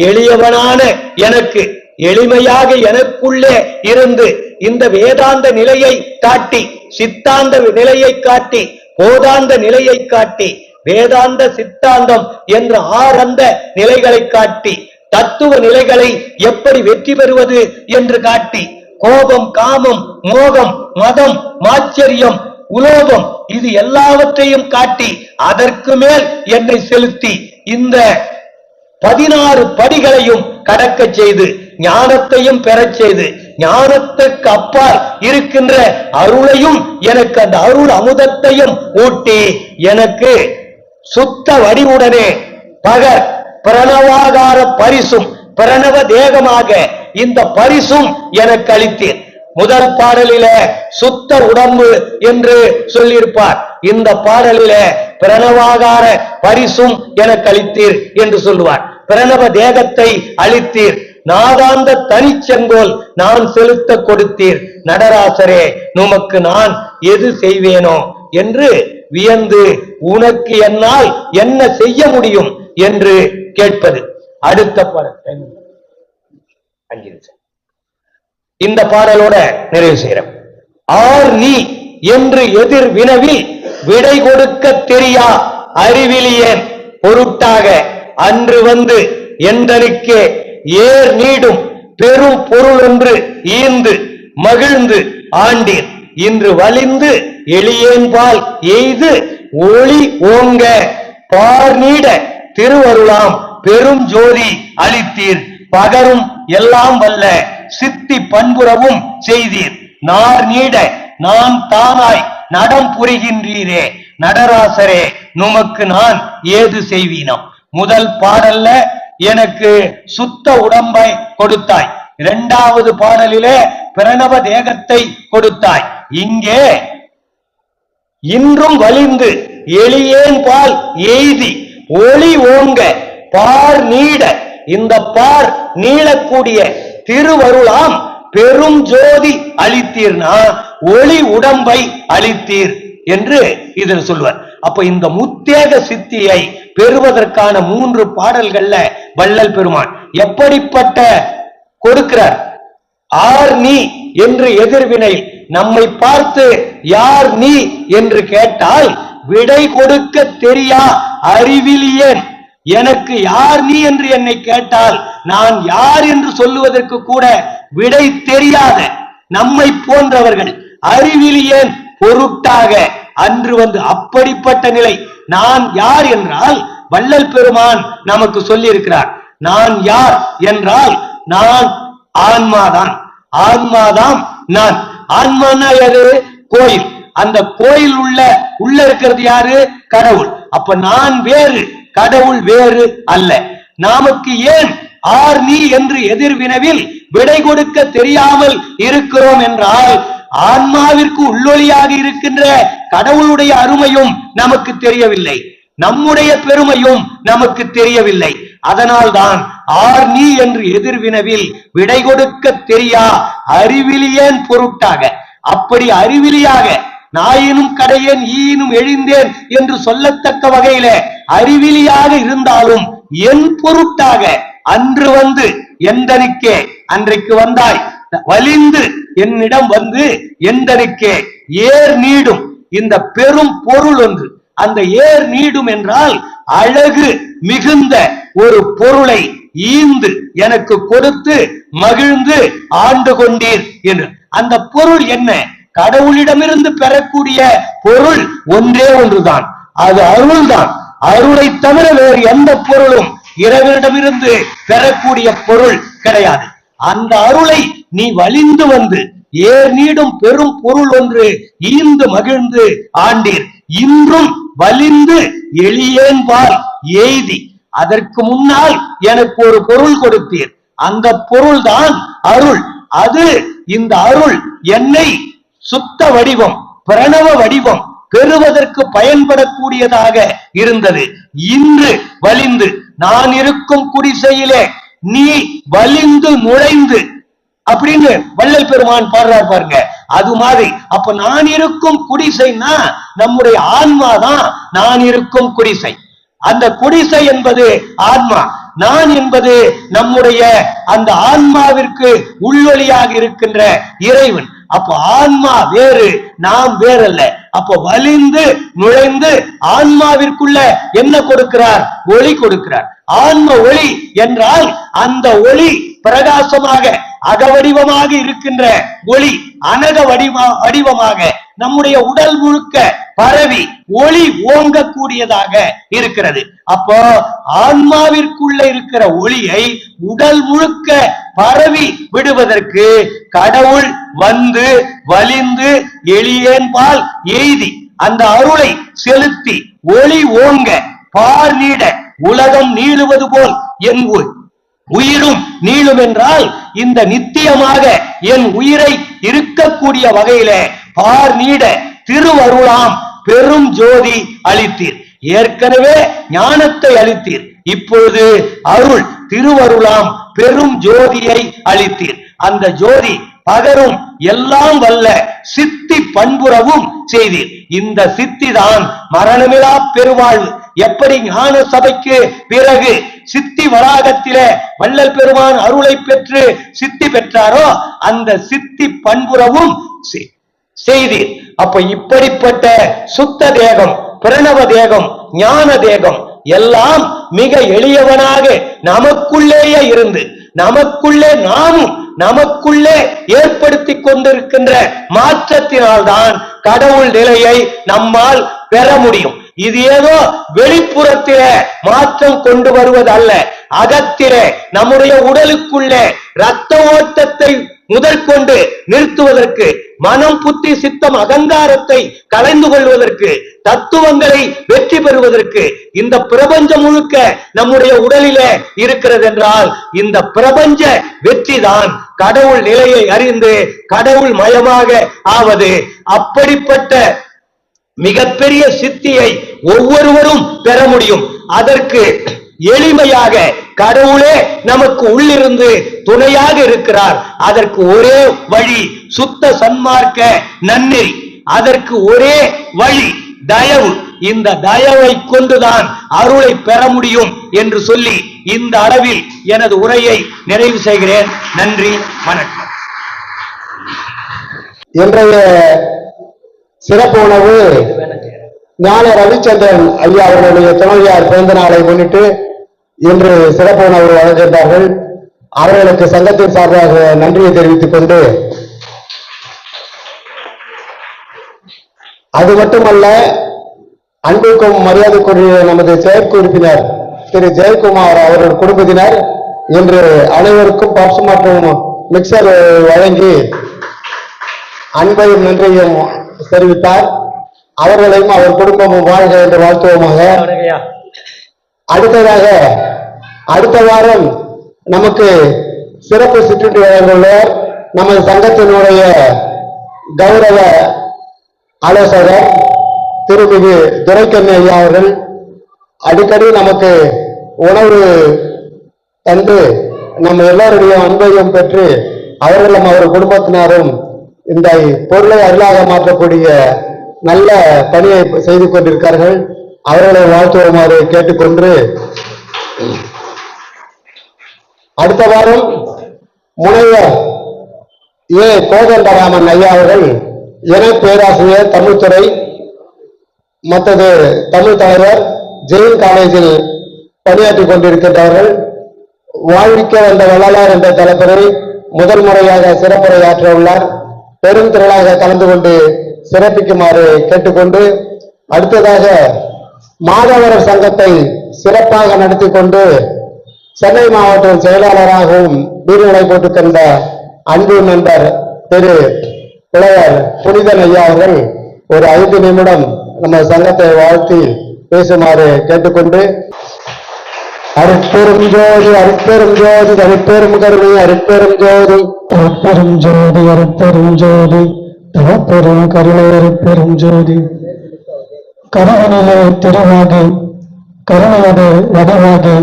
எளியவனான எனக்கு, எளிமையாக எனக்குள்ளே இருந்து இந்த வேதாந்த நிலையை காட்டி, சித்தாந்த நிலையை காட்டி, போதாந்த நிலையை காட்டி, வேதாந்த சித்தாந்தம் என்ற 6 அந்த நிலைகளை காட்டி, தத்துவ நிலைகளை எப்படி வெற்றி பெறுவது என்று காட்டி, கோபம், காமம், மோகம், மதம், மாச்சரியம், உலோகம் இது எல்லாவற்றையும் காட்டி அதற்கு மேல் என்னை செலுத்தி இந்த 16 படிகளையும் கடக்க செய்து ஞானத்தையும் பெறச் செய்து ஞானத்துக்கு அப்பால் இருக்கின்ற அருளையும் எனக்கு அந்த அருள் அமுதத்தையும் ஊட்டி எனக்கு சுத்த வடிவுடனே பகர் பிரணவாகார பரிசும் பிரணவ தேகமாக இந்த பரிசும் எனக்கு அளித்தீர். முதல் பாடலில சுத்த உடம்பு என்று சொல்லியிருப்பார். இந்த பாடலில பிரணவாகார பரிசும் எனக்கு அளித்தீர் என்று சொல்லுவார். பிரணவ தேகத்தை அளித்தீர். நாதாந்த தனிச்செங்கோல் நான் செலுத்த கொடுத்தீர். நடராசரே உமக்கு நான் எது செய்வேனோ என்று வியந்து உனக்கு என்னால் என்ன செய்ய முடியும் என்று கேட்பது. அடுத்த பாடல் இந்த பாடலோட நிறைவு செய்கிறேன். ஆர் நீ என்று எதிர் வினவில் விடை கொடுக்க தெரியா அறிவிலியேன் பொருட்டாக அன்று வந்து எந்தனுக்கே ஏர் நீடும் பெரும் பொருள் ஒன்று ஈந்து மகிழ்ந்து ஆண்டீர். இன்று வலிந்து எளியேன்பால் எய்து ஒளி ஓங்க பார்நீட திருவருளாம் பெரும் ஜோதி அளித்தீர். பகரும் எல்லாம் வல்ல சித்தி பண்புறவும் செய்தீர். நார் நீட நான் தானாய் நடம் புரிகின்றீரே நடராசரே நுமக்கு நான் ஏது செய்வீனம். முதல் பாடல்ல எனக்கு சுத்த உடம்பை கொடுத்தாய். இரண்டாவது பாடலிலே பிரணவ தேகத்தை கொடுத்தாய். இங்கே இன்றும் வலிந்து எளியேன் பால் எய்தி ஒளி ஓங்க பார் நீட இந்த பார் நீளக்கூடிய திருவருளாம் பெரும் ஜோதி அளித்தீர்னா ஒளி உடம்பை அளித்தீர் என்று இதில் சொல்வார். அப்ப இந்த முத்தேக சித்தியை பெறுவதற்கான 3 பாடல்கள்ல வள்ளல் பெருமான் எப்படிப்பட்ட கொடுக்கிறார். ஆர் நீ என்று எதிர்வினை நம்மை பார்த்து யார் நீ என்று கேட்டால் விடை கொடுக்க தெரியா அறிவிலியேன். எனக்கு யார் நீ என்று என்னை கேட்டால் நான் யார் என்று சொல்லுவதற்கு கூட விடை தெரியாத நம்மை போன்றவர்கள் அறிவிலியேன் பொருட்டாக அன்று வந்து அப்படிப்பட்ட நிலை. நான் யார் என்றால் வள்ளல் பெருமான் நமக்கு சொல்லி இருக்கிறார். நான் யார் என்றால் நான் ஆன்மாதான். ஆன்மாதான் நான். ஆன்மானா யாரு? கோயில். அந்த கோயில் உள்ள இருக்கிறது யாரு? கடவுள். அப்ப நான் வேறு, கடவுள் வேறு அல்ல. நமக்கு ஏன் ஆர் நீ என்று எதிர்வினவில் விடை கொடுக்க தெரியாமல் இருக்கிறோம் என்றால் ஆன்மாவிற்கு உள்ளொளியாக இருக்கின்ற கடவுளுடைய அருமையும் நமக்கு தெரியவில்லை, நம்முடைய பெருமையும் நமக்கு தெரியவில்லை. அதனால்தான் ஆர் நீ என்று எதிர்வினவில் விடை கொடுக்க தெரியா அறிவிலியேன் பொருட்டாக. அப்படி அறிவிலியாக நாயினும் கடையேன் ஈயினும் எழுந்தேன் என்று சொல்லத்தக்க வகையில அறிவிலியாக இருந்தாலும் என் பொருட்டாக அன்று வந்து எந்தனுக்கே அன்றைக்கு வந்தாய் வலிந்து என்னிடம் வந்து எந்தனுக்கே ஏர் நீடும் இந்த பெரும் பொருள் ஒன்று. அந்த ஏர் நீடும் என்றால் அழகு மிகுந்த ஒரு பொருளை ஈந்து எனக்கு கொடுத்து மகிழ்ந்து ஆண்டு கொண்டீர் என்று. அந்த பொருள் என்ன? கடவுளிடமிருந்து பெறக்கூடிய பொருள் ஒன்றே ஒன்றுதான், அது அருள்தான். அருளை தவிர வேறு எந்த பொருளும் இறைவனிடமிருந்து பெறக்கூடிய பொருள் கிடையாது. அந்த அருளை நீ வலிந்து வந்து ஏர் நீடும் பெரும் பொருள் ஒன்று ஈந்து மகிழ்ந்து ஆண்டீர். இன்றும் வலிந்து எளியேன்பால் எய்தி அதற்கு முன்னால் எனக்கு ஒரு பொருள் கொடுத்தீர். அந்த பொருள் தான் அருள். அது இந்த அருள் என்னை சுத்த வடிவம் பிரணவ வடிவம் பெறுவதற்கு பயன்படக்கூடியதாக இருந்தது. இன்று வலிந்து நான் இருக்கும் குடிசையிலே நீ வலிந்து நுழைந்து அப்படின்னு வள்ளல் பெருமான் பாடுறார் பாருங்க. அது மாதிரி அப்ப நான் இருக்கும் குடிசைன்னா நம்முடைய ஆன்மாதான் நான் இருக்கும் குடிசை. அந்த குடிசை என்பது ஆன்மா, நான் என்பது நம்முடைய அந்த ஆன்மாவிற்கு உள்ளொளியாக இருக்கின்ற இறைவன். அப்போ ஆன்மா வேறு, நாம் வேறல்ல. அப்போ வலிந்து நுழைந்து ஆன்மாவிற்குள்ள என்ன கொடுக்கிறார்? ஒளி கொடுக்கிறார். ஆன்ம ஒளி என்றால் அந்த ஒளி பிரகாசமாக அகவடிவமாக இருக்கின்ற ஒளி அனக வடிவமாக நம்முடைய உடல் முழுக்க பரவி ஒளி ஓங்கக்கூடியதாக இருக்கிறது. அப்போ ஆன்மாவிற்குள்ள இருக்கிற ஒளியை உடல் முழுக்க பரவி விடுவதற்கு கடவுள் வந்து வலிந்து எளியேன்பால் எய்தி அந்த அருளை செலுத்தி ஒளி ஓங்க பார் நீட உலகம் நீளுவது போல் என் உயிரும் நீளும் என்றால் இந்த நித்தியமாக என் உயிரை இருக்கக்கூடிய வகையில பார் நீட திருவருளாம் பெரும் ஜோதி அளித்தீர். ஏற்கனவே ஞானத்தை அளித்தீர், இப்பொழுது அருள் திருவருளாம் பெரும் ஜோதியை அளித்தீர். அந்த ஜோதி பகரும் எல்லாம் வல்ல சித்தி பண்புறவும் செய்தீர். இந்த சித்தி தான் மரணமிலா பெருவாழ்வு. எப்படி ஞான சபைக்கு பிறகு சித்தி வளாகத்திலே வள்ளல் பெருமான் அருளை பெற்று சித்தி பெற்றாரோ அந்த சித்தி பண்புறவும் செய்தீர். அப்ப இப்படிப்பட்ட சுத்த தேகம், பிரணவ தேகம், ஞான தேகம் எல்லாம் மிக எளியவனாக நமக்குள்ளேயே இருந்து நமக்குள்ளே நாமும் நமக்குள்ளே ஏற்படுத்தி கொண்டிருக்கின்ற மாற்றத்தினால்தான் கடவுள் நிலையை நம்மால் பெற முடியும். இது ஏதோ வெளிப்புறத்திலே மாற்றம் கொண்டு வருவது அல்ல, அகத்திலே நம்முடைய உடலுக்குள்ளே இரத்த ஓட்டத்தை முதற்கொண்டு நிறுத்துவதற்கு, மனம் புத்தி சித்தம் அகங்காரத்தை கலைந்து கொள்வதற்கு, தத்துவங்களை வெற்றி பெறுவதற்கு இந்த பிரபஞ்சம் முழுக்க நம்முடைய உடலிலே இருக்கிறது என்றால் இந்த பிரபஞ்ச வெற்றிதான் கடவுள் நிலையை அறிந்து கடவுள் மயமாக ஆவது. அப்படிப்பட்ட மிகப்பெரிய சித்தியை ஒவ்வொருவரும் பெற முடியும். அதற்கு எளிமையாக கடவுளே நமக்கு உள்ளிருந்து துணையாக இருக்கிறார். அதற்கு ஒரே வழி சுத்த சன்மார்க்க நன்னெறி. அதற்கு ஒரே வழி தயவு. இந்த தயவை கொண்டுதான் அருளை பெற முடியும் என்று சொல்லி இந்த அளவில் எனது உரையை நிறைவு செய்கிறேன். நன்றி, வணக்கம். இன்றைய சிறப்பு உணவு ஞான ரவிச்சந்திரன் ஐயா அவர்களுடைய துணைவியார் பிறந்த நாளை முன்னிட்டு இன்று சிறப்பு உணவு வழங்குகின்றார்கள். அவர்களுக்கு சங்கத்தின் சார்பாக நன்றியை தெரிவித்துக் கொண்டு, அது மட்டுமல்ல, அன்புக்கும் மரியாதைக்குரிய நமது செயற்குழு உறுப்பினர் திரு ஜெயக்குமார் அவர்கள் குடும்பத்தினர் இன்று அனைவருக்கும் பர்ஸ் மற்றும் மிக்சர் வழங்கி அன்பையும் நன்றியும் தெரிவித்தார். அவர்களையும் அவர் குடும்பமும் வாழ்க என்று வாழ்த்துவோமாக. அடுத்ததாக அடுத்த வாரம் நமக்கு சிறப்பு சிற்றுண்டி வழங்குள்ளார் நமது சங்கத்தினுடைய கௌரவ ஆலோசகர் திருமிகு துரைக்கண்ணி ஐயா அவர்கள். அடிக்கடி நமக்கு உணவு தந்து நம்ம எல்லோருடைய அன்பையும் பெற்று அவர்களும் அவர் குடும்பத்தினரும் இந்த பொருளை அருளாக மாற்றக்கூடிய நல்ல பணியை செய்து கொண்டிருக்கிறார்கள். அவர்களை வாழ்த்துவோமாறு கேட்டுக்கொண்டு, அடுத்த வாரம் முனைவர் ஏ கோதண்டராமன் ஐயா அவர்கள் இணை பேராசிரியர் தமிழ்துறை, மற்றது தமிழ் தலைவர், ஜெயின் காலேஜில் பணியாற்றிக் கொண்டிருக்கின்றார்கள். வாழ்விக்க வந்த வள்ளலார் என்ற தலைப்பரை முதல் முறையாக சிறப்புரையாற்ற உள்ளார். பெரும் திரளாக கலந்து கொண்டு சிறப்பிக்குமாறு கேட்டுக்கொண்டு, அடுத்ததாக மாதவரர் சங்கத்தை சிறப்பாக நடத்தி கொண்டு சென்னை மாவட்ட செயலாளராகவும் வீரநிலை போட்டுக்கொண்ட அன்பு நண்பர் திரு புலவர் புனிதன் ஐயா அவர்கள் ஒரு 5 நிமிடம் நம்ம சங்கத்தை வாழ்த்தி பேசுமாறு கேட்டுக்கொண்டு, அருட்பெரும் ஜோதி அருட்பெரும் ஜோதி தனிப்பெரும் கருணை அருட்பெரும் ஜோதி அருட்பெரும் ஜோதி அருட்பெரும் ஜோதி தவப்பெரும் கருணை அருட்பெரும் ஜோதி கருவனிலே திருவாகி கருணையது வடிவாகி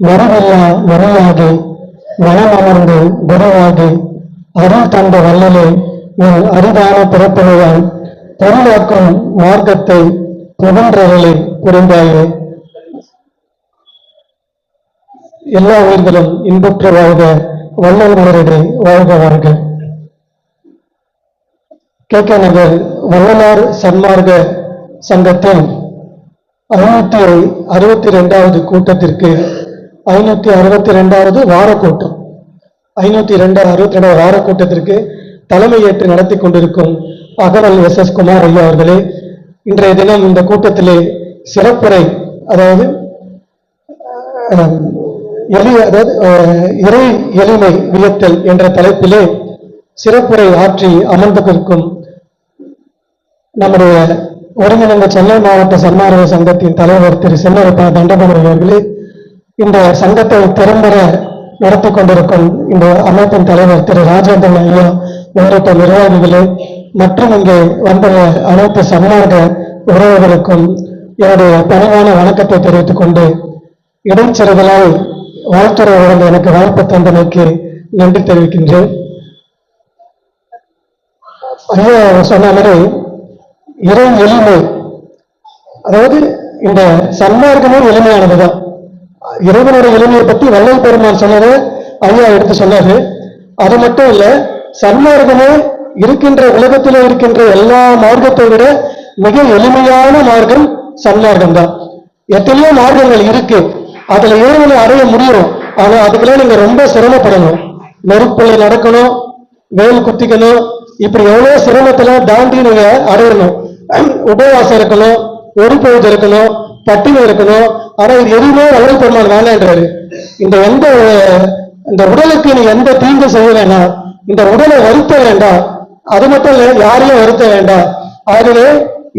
மரவில்லா வரையாகி மனமர்ந்து குருவாகி அருள் தந்த வல்லலே என் அரிதான பிறப்புகளால் பொருளாக்கும் மார்க்கத்தை புகன்றவர்களில் புரிந்தாயே. எல்லா உயிர்களும் இன்புற்று வாழ்க, வல்லல் முறையை வாழ்க வாழ்க. கே நகர் வள்ளலார் சன்மார்க்க சங்கத்தின் 562வது கூட்டத்திற்கு 562வது வார கூட்டம் 562 வார கூட்டத்திற்கு தலைமையேற்று நடத்தி கொண்டிருக்கும் அகவல் எஸ் குமார் ஐயா அவர்களே, இன்றைய தினம் இந்த கூட்டத்திலே சிறப்புரை, அதாவது இறை எளிமை வியத்தல் என்ற தலைப்பிலே சிறப்புரை ஆற்றி அமர்ந்திருக்கும் நம்முடைய ஒருங்கிணைந்த சென்னை மாவட்ட சன்மார்க்க சங்கத்தின் தலைவர் திரு செல்லப்பா தண்டபாணி அவர்களே, இந்த சங்கத்தை திறம்பட நடத்தி கொண்டிருக்கும் இந்த அமைப்பின் தலைவர் திரு ராஜேந்திரன் ஐயா உள்ளிட்ட நிர்வாகிகளே மற்றும் இங்கே வந்த அனைத்து சன்மார்க்க உறவுகளுக்கும் என்னுடைய பணிவான வணக்கத்தை தெரிவித்துக் கொண்டு இடைச்செருகலாய் வாழ்த்துறை வழங்க எனக்கு வாய்ப்பு தந்தமைக்கு நன்றி தெரிவிக்கின்றேன். ஐயா சொன்ன மாதிரி இறை எளிமை, அதாவது இந்த சன்மார்க்கமும் எளிமையானதுதான். இறைவனுடைய எளிமையை பற்றி வள்ளல் பெருமான் சொன்னது ஐயா எடுத்து சொன்னாரு. அது மட்டும் இல்ல, சன்மார்க்கமே இருக்கின்ற உலகத்திலே இருக்கின்ற எல்லா மார்க்கத்தை விட மிக எளிமையான மார்க்கம் சன்மார்க்கம் தான். எத்தனையோ மார்க்கங்கள் இருக்கு, அதுல இறைவனை அடைய முடியும். ஆனா அதுக்கெல்லாம் நீங்க ரொம்ப சிரமப்படணும். நெருப்புல நடக்கணும், வேல் குத்திக்கணும், இப்படி எவ்வளவு சிரமத்துல தாண்டி நீங்க அடையணும். உபவாசம் இருக்கணும், ஒரு பொழுது இருக்கணும், பட்டினி இருக்கணும். ஆனா இது எதுவுமே வள்ளல் பெருமான் வேண்டான்றாரு. இந்த உடலுக்கு நீ எந்த தீங்கு செய்ய வேண்டாம், இந்த உடலை வருத்த வேண்டாம், அது மட்டும் இல்ல யாரையும் வருத்த வேண்டாம், ஆகவே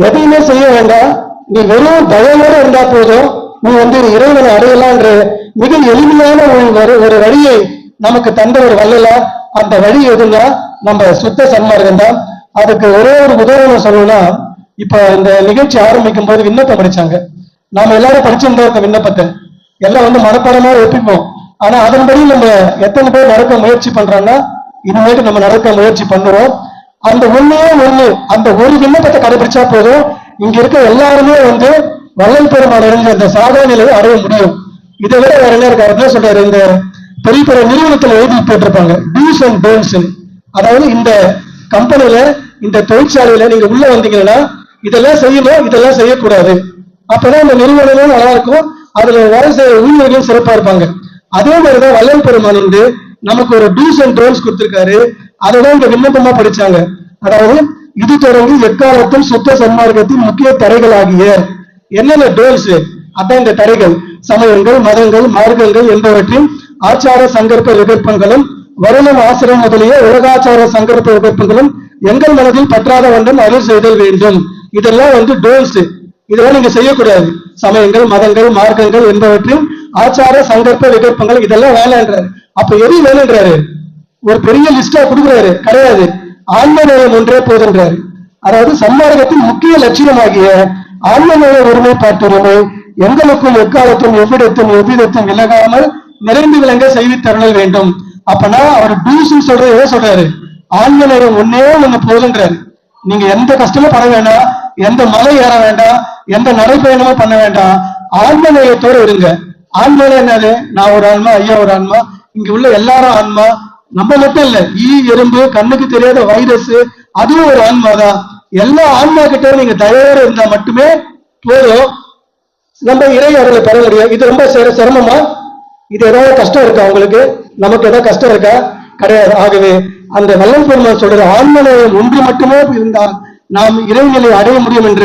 எதையுமே செய்ய வேண்டாம், நீ வெறும் தயவோடு இருந்தா போதும், நீ இறைவனை அடையலாம் என்ற மிக எளிமையான ஒரு வழியை நமக்கு தந்த ஒரு வள்ளலார். அந்த வழி எதுன்னா நம்ம சுத்த சன்மார்க்கம் தான். அதுக்கு ஒரே ஒரு உதாரணம் சொல்லணும்னா, இப்ப இந்த நிகழ்ச்சி ஆரம்பிக்கும் போது விண்ணப்பம் படிச்சாங்க. நாம எல்லாரும் படிச்சிருந்தோம் இருக்க விண்ணப்பத்தை எல்லாம் மனப்பாடமா ஒப்பிப்போம். ஆனா அதன்படி நம்ம எத்தனை பேர் நடக்க முயற்சி பண்றோம்னா, இனிமேட்டு நம்ம நடக்க முயற்சி பண்ணுவோம். அந்த அந்த ஒரு விண்ணப்பத்தை கடைபிடிச்சா போதும், இங்க இருக்க எல்லாருமே வள்ளல் பெருமாள் அடைஞ்ச அந்த சாதனை நிலையை அடைய முடியும். இதை விட வேற என்ன இருக்காரு? என்ன சொல்றாரு? இந்த பெரிய பெரிய நிறுவனத்துல எழுதி போட்டிருப்பாங்க டூஸ் அண்ட் டோன்ட்ஸ். அதாவது இந்த கம்பெனில, இந்த தொழிற்சாலையில நீங்க உள்ள வந்தீங்கன்னா இதெல்லாம் செய்யணும், இதெல்லாம் செய்யக்கூடாது. அப்பதான் இந்த நிறுவனமும் நல்லா இருக்கும், அதுல வேலை செய்ய ஊழியர்களும் சிறப்பா இருப்பாங்க. அதே மாதிரிதான் வள்ளல் பெருமான் நமக்கு ஒரு டூஸ் அண்ட் டோன்ட்ஸ் கொடுத்திருக்காரு. அதைதான் இந்த விண்ணப்பமா படிச்சாங்க. அதாவது இது தொடர்ந்து எக்காலத்தும் சுத்த சன்மார்க்கத்தின் முக்கிய தடைகள் ஆகிய என்னென்ன டோல்ஸ், அதான் இந்த தடைகள், சமயங்கள், மதங்கள், மார்க்கங்கள் என்பவற்றின் ஆச்சார சங்கற்ப விகற்பங்களும் வருணம் ஆசிரியம் முதலிய உலகாச்சார சங்கற்ப விகற்பங்களும் எங்கள் மனதில் பற்றாத வண்ணம் அருள் செய்தல் வேண்டும். இதெல்லாம் டோல்ஸ், இதெல்லாம் நீங்க செய்யக்கூடாது. சமயங்கள், மதங்கள், மார்க்கங்கள் என்பவற்றின் ஆச்சார சங்கற்ப விகற்பங்கள் இதெல்லாம் வேலைன்றாரு. அப்ப எது வேணுன்றாரு? ஒரு பெரிய லிஸ்டா கொடுக்குறாரு கிடையாது. ஆன்மநேயம் ஒன்றே போதுன்றாரு. அதாவது சன்மார்க்கத்தின் முக்கிய லட்சியமாகிய ஆன்மநேய ஒருமைப்பாட்டுரிமை எங்களுக்கும் எக்காலத்தும் எவ்விடத்தும் எவ்விதத்தும் விலகாமல் நிறைந்து விளங்க செய்வித்தருளல் வேண்டும். அப்பனா அவர் டூஸ் சொல்றது சொல்றாரு, ஆன்மநேயம் ஒண்ணு போதுன்றாரு. நீங்க எந்த கஷ்டமும் பட வேண்டாம், எந்த மலை ஏற வேண்டாம், எந்த நடைப்பயணமும் பண்ண வேண்டாம், ஆன்மநேயத்தோடு இருங்க. ஆன்மநேயம் என்னது? நான் ஒரு ஆன்மா, ஐயா ஒரு ஆன்மா, இங்க உள்ள எல்லாரும் ஆன்மா. நம்ம மட்டும் இல்ல, எறும்பு, கண்ணுக்கு தெரியாத வைரஸ், அதுவும் ஒரு ஆன்மா தான். எல்லா ஆன்மா கிட்ட நீங்க தயாரா இருந்தா மட்டுமே போதும், நம்ம இறை அருளை பெற முடியும். இது ரொம்ப சிரமமா? இது ஏதாவது கஷ்டம் இருக்கா உங்களுக்கு? நமக்கு ஏதாவது கஷ்டம் இருக்கா? கிடையாது. ஆகவே அந்த வள்ளல் பெருமாள் சொல்ற ஆன்மநேயம் ஒன்று மட்டுமே இருந்தால் நாம் இறைநிலை அடைய முடியும் என்ற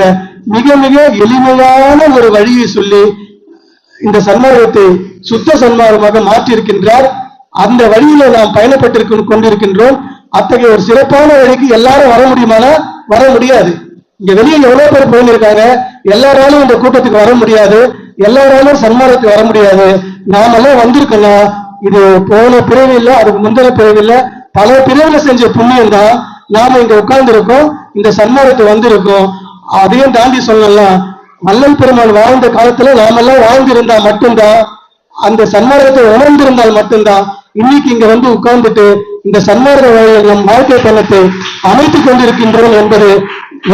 மிக மிக எளிமையான ஒரு வழியை சொல்லி இந்த சன்மார்க்கத்தை சுத்த சன்மார்க்கமாக மாற்றியிருக்கின்றார். அந்த வழியில நாம் பயணப்பட்டு கொண்டிருக்கின்றோம். அத்தகைய ஒரு சிறப்பான வழிக்கு எல்லாரும் வர முடியுமானா வர முடியாது. இங்க வெளியே எவ்வளவு பேர் போயிருக்காங்க, எல்லாராலும் இந்த கூட்டத்துக்கு வர முடியாது, எல்லாராலும் சன்மார்க்கத்துக்கு வர முடியாது. நாமெல்லாம் வந்திருக்கோம், இது போன பிறவி இல்லை, அதுக்கு முந்தின பிறவி இல்லை, பல பிறவில செஞ்ச புண்ணியம் தான் நாம இங்க உட்கார்ந்து இருக்கோம், இந்த சன்மார்க்கத்துக்கு வந்திருக்கோம். அதையும் தாண்டி சொல்லலாம், வள்ளல் பெருமாள் வாழ்ந்த காலத்துல நாமெல்லாம் வாழ்ந்திருந்தா மட்டும்தான், அந்த சன்மார்க்கத்தை உணர்ந்திருந்தால் மட்டும்தான் இன்னைக்கு இங்க உட்கார்ந்துட்டு இந்த சன்மார்க்க வழியில் நம் வாழ்க்கை பயணத்தை அமைத்துக் கொண்டிருக்கின்றோம் என்பது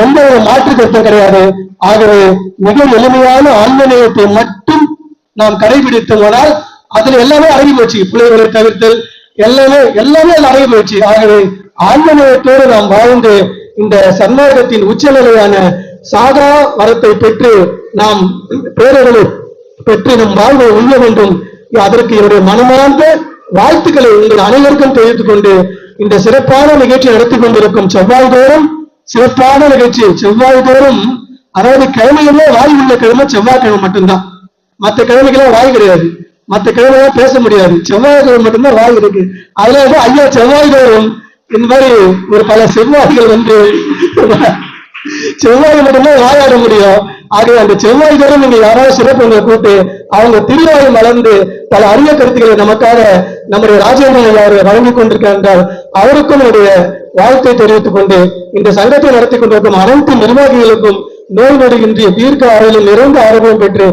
எந்த ஒரு மாற்று கருத்தும் கிடையாது. ஆகவே மிக எளிமையான ஆன்மநேயத்தை மட்டும் நாம் கடைபிடித்தோம்னால் அதுல எல்லாமே அடங்கி போச்சு. பிள்ளைகளை தவிர்த்தல் எல்லாமே அதுல அடங்கி போச்சு. ஆகவே ஆன்மநேயத்தோடு நாம் வாழ்ந்து இந்த சன்மார்க்கத்தின் உச்சநிலையான சாகா வரத்தை பெற்று நாம் பேரர்களை பெற்று நம் வாழ்வை உள்ள வேண்டும். அதற்கு என்னுடைய மனமார்ந்த வாழ்த்துக்களை உங்கள் அனைவருக்கும் தெரிவித்துக் கொண்டு இந்த சிறப்பான நிகழ்ச்சி நடத்தி கொண்டிருக்கும் செவ்வாய்தோறும் சிறப்பான நிகழ்ச்சி செவ்வாய்தோறும், அதாவது கிழமையிலே வாய் உள்ள கிழமை செவ்வாய்க்கிழமை மட்டும்தான். மற்ற கிழமைக்கெல்லாம் வாய் கிடையாது, மற்ற கிழமையெல்லாம் பேச முடியாது, செவ்வாய்க்கிழமை மட்டும்தான் வாய் இருக்கு. அதுல வந்து ஐயா செவ்வாய்தோறும் இந்த மாதிரி ஒரு பல செவ்வாய்கள் வந்து செவ்வாய் மட்டும்தான் வாயாட முடியும். ஆகவே அந்த செவ்வாய் தோறும் நீங்க யாராவது சிறப்பு கூட்டு அவங்க திருவாய் மலர்ந்து பல அரிய கருத்துக்களை நமக்காக நம்முடைய ராஜேந்திரன் ஐயா அவர்கள் வழங்கிக் கொண்டிருக்கிறார். அவருக்கும் என்னுடைய வாழ்த்தை தெரிவித்துக் கொண்டு இந்த சங்கத்தை நடத்தி கொண்டிருக்கும் அனைத்து நிர்வாகிகளுக்கும் நோய் நொடியின்றி தீர்க்க ஆயுளில் நிறைந்த ஆரோக்கியம் பெற்று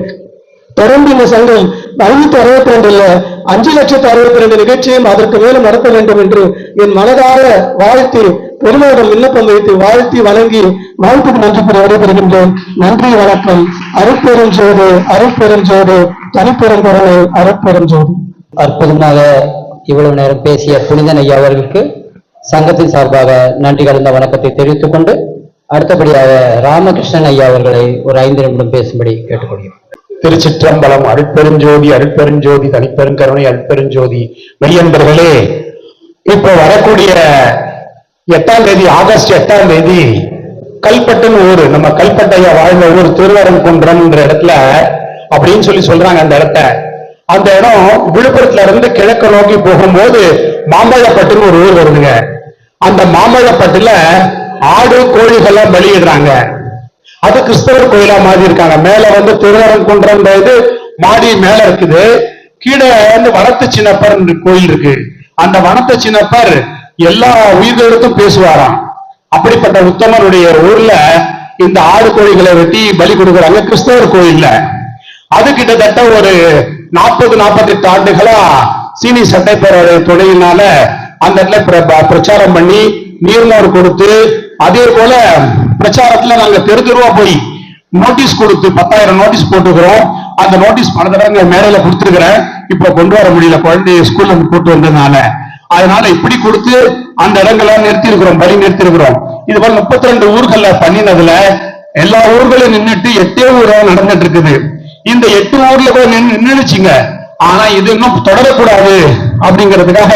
தொடர்ந்து இந்த சங்கம் 562 இல்ல 5,62,000 நிகழ்ச்சியும் அதற்கு மேலும் நடத்த வேண்டும் என்று என் மனதார வாழ்த்தி பெருமாளிடம் விண்ணப்பம் வைத்து வாழ்த்தி வணங்கி வாழ்த்துக்கு நன்றி கூறி விடைபெறுகின்றேன். நன்றி, வணக்கம். அருட்பெரும் ஜோதி, அருட்பெரும் ஜோதி, தனிப்பெரும் கருணை, அருட்பெரும் ஜோதி. அற்புதமாக இவ்வளவு நேரம் பேசிய புனிதன் ஐயா அவர்களுக்கு சங்கத்தின் சார்பாக நன்றி கலந்த வணக்கத்தை தெரிவித்துக் கொண்டு அடுத்தபடியாக ராமகிருஷ்ணன் ஐயா அவர்களை ஒரு 5 நிமிடம் பேசும்படி கேட்டுக்கொள்கிறோம். திருச்சிற்றம்பலம். அருட்பெருஞ்சோதி, அருட்பெருஞ்சோதி, தனிப்பெருங்கருணை, அருட்பெருஞ்சோதி. மெய்யன்பர்களே, இப்போ வரக்கூடிய 8ஆம் தேதி, ஆகஸ்ட் 8ஆம் தேதி கல்பட்டுன்னு ஊரு, நம்ம கல்பட்டையா வாழ்ந்த ஊர் திருவரங்குன்றம்ன்ற இடத்துல அப்படின்னு சொல்றாங்க. அந்த இடம் விழுப்புரத்துல இருந்து கிழக்கு நோக்கி போகும்போது மாம்பழப்பட்டுன்னு ஒரு ஊர் வருதுங்க. அந்த மாம்பழப்பட்டுல ஆடு கோழிகள்லாம் பலியிடுறாங்க. அது கிறிஸ்தவர் கோயிலா மாதிரி இருக்காங்க. மேல வந்து திருவரங்குன்றம் மாடி மேல இருக்குது, கீழே வந்து வனத்து சின்னப்பர் கோயில் இருக்கு. அந்த வனத்து சின்னப்பர் எல்லா உயிர்களுக்கும் பேசுவாராம். அப்படிப்பட்ட உத்தமருடைய ஊர்ல இந்த ஆடு கோழிகளை வெட்டி பலி கொடுக்குறாங்க கிறிஸ்தவர் கோயில்ல. அது கிட்டத்தட்ட ஒரு 40-48 ஆண்டுகளா சீனி சட்டைப்பேரவை துணையினால அந்த இடத்துல பிரச்சாரம் பண்ணி நீர்மோர் கொடுத்து, அதே போல பிரச்சாரத்துல நாங்க தெருவா போய் நோட்டீஸ் கொடுத்து 10,000 நோட்டீஸ் போட்டுக்கிறோம். அந்த நோட்டீஸ் பல தடவை மேடையில கொடுத்துருக்கிறேன். இப்ப கொண்டு வர முடியல, குழந்தைய ஸ்கூல்ல கூட்டு வந்ததுனால. அதனால இப்படி கொடுத்து அந்த இடங்களை நிறுத்தி இருக்கிறோம், பலி நிறுத்தி இருக்கிறோம். இது போல 32 ஊர்கள்ல பண்ணினதுல எல்லா ஊர்களும் நின்றுட்டு 8 ஊரா நடந்துட்டு இருக்குது. இந்த 8 ஊர்ல போய் நின்றுச்சுங்க. ஆனா இது இன்னும் தொடரக்கூடாது அப்படிங்கிறதுக்காக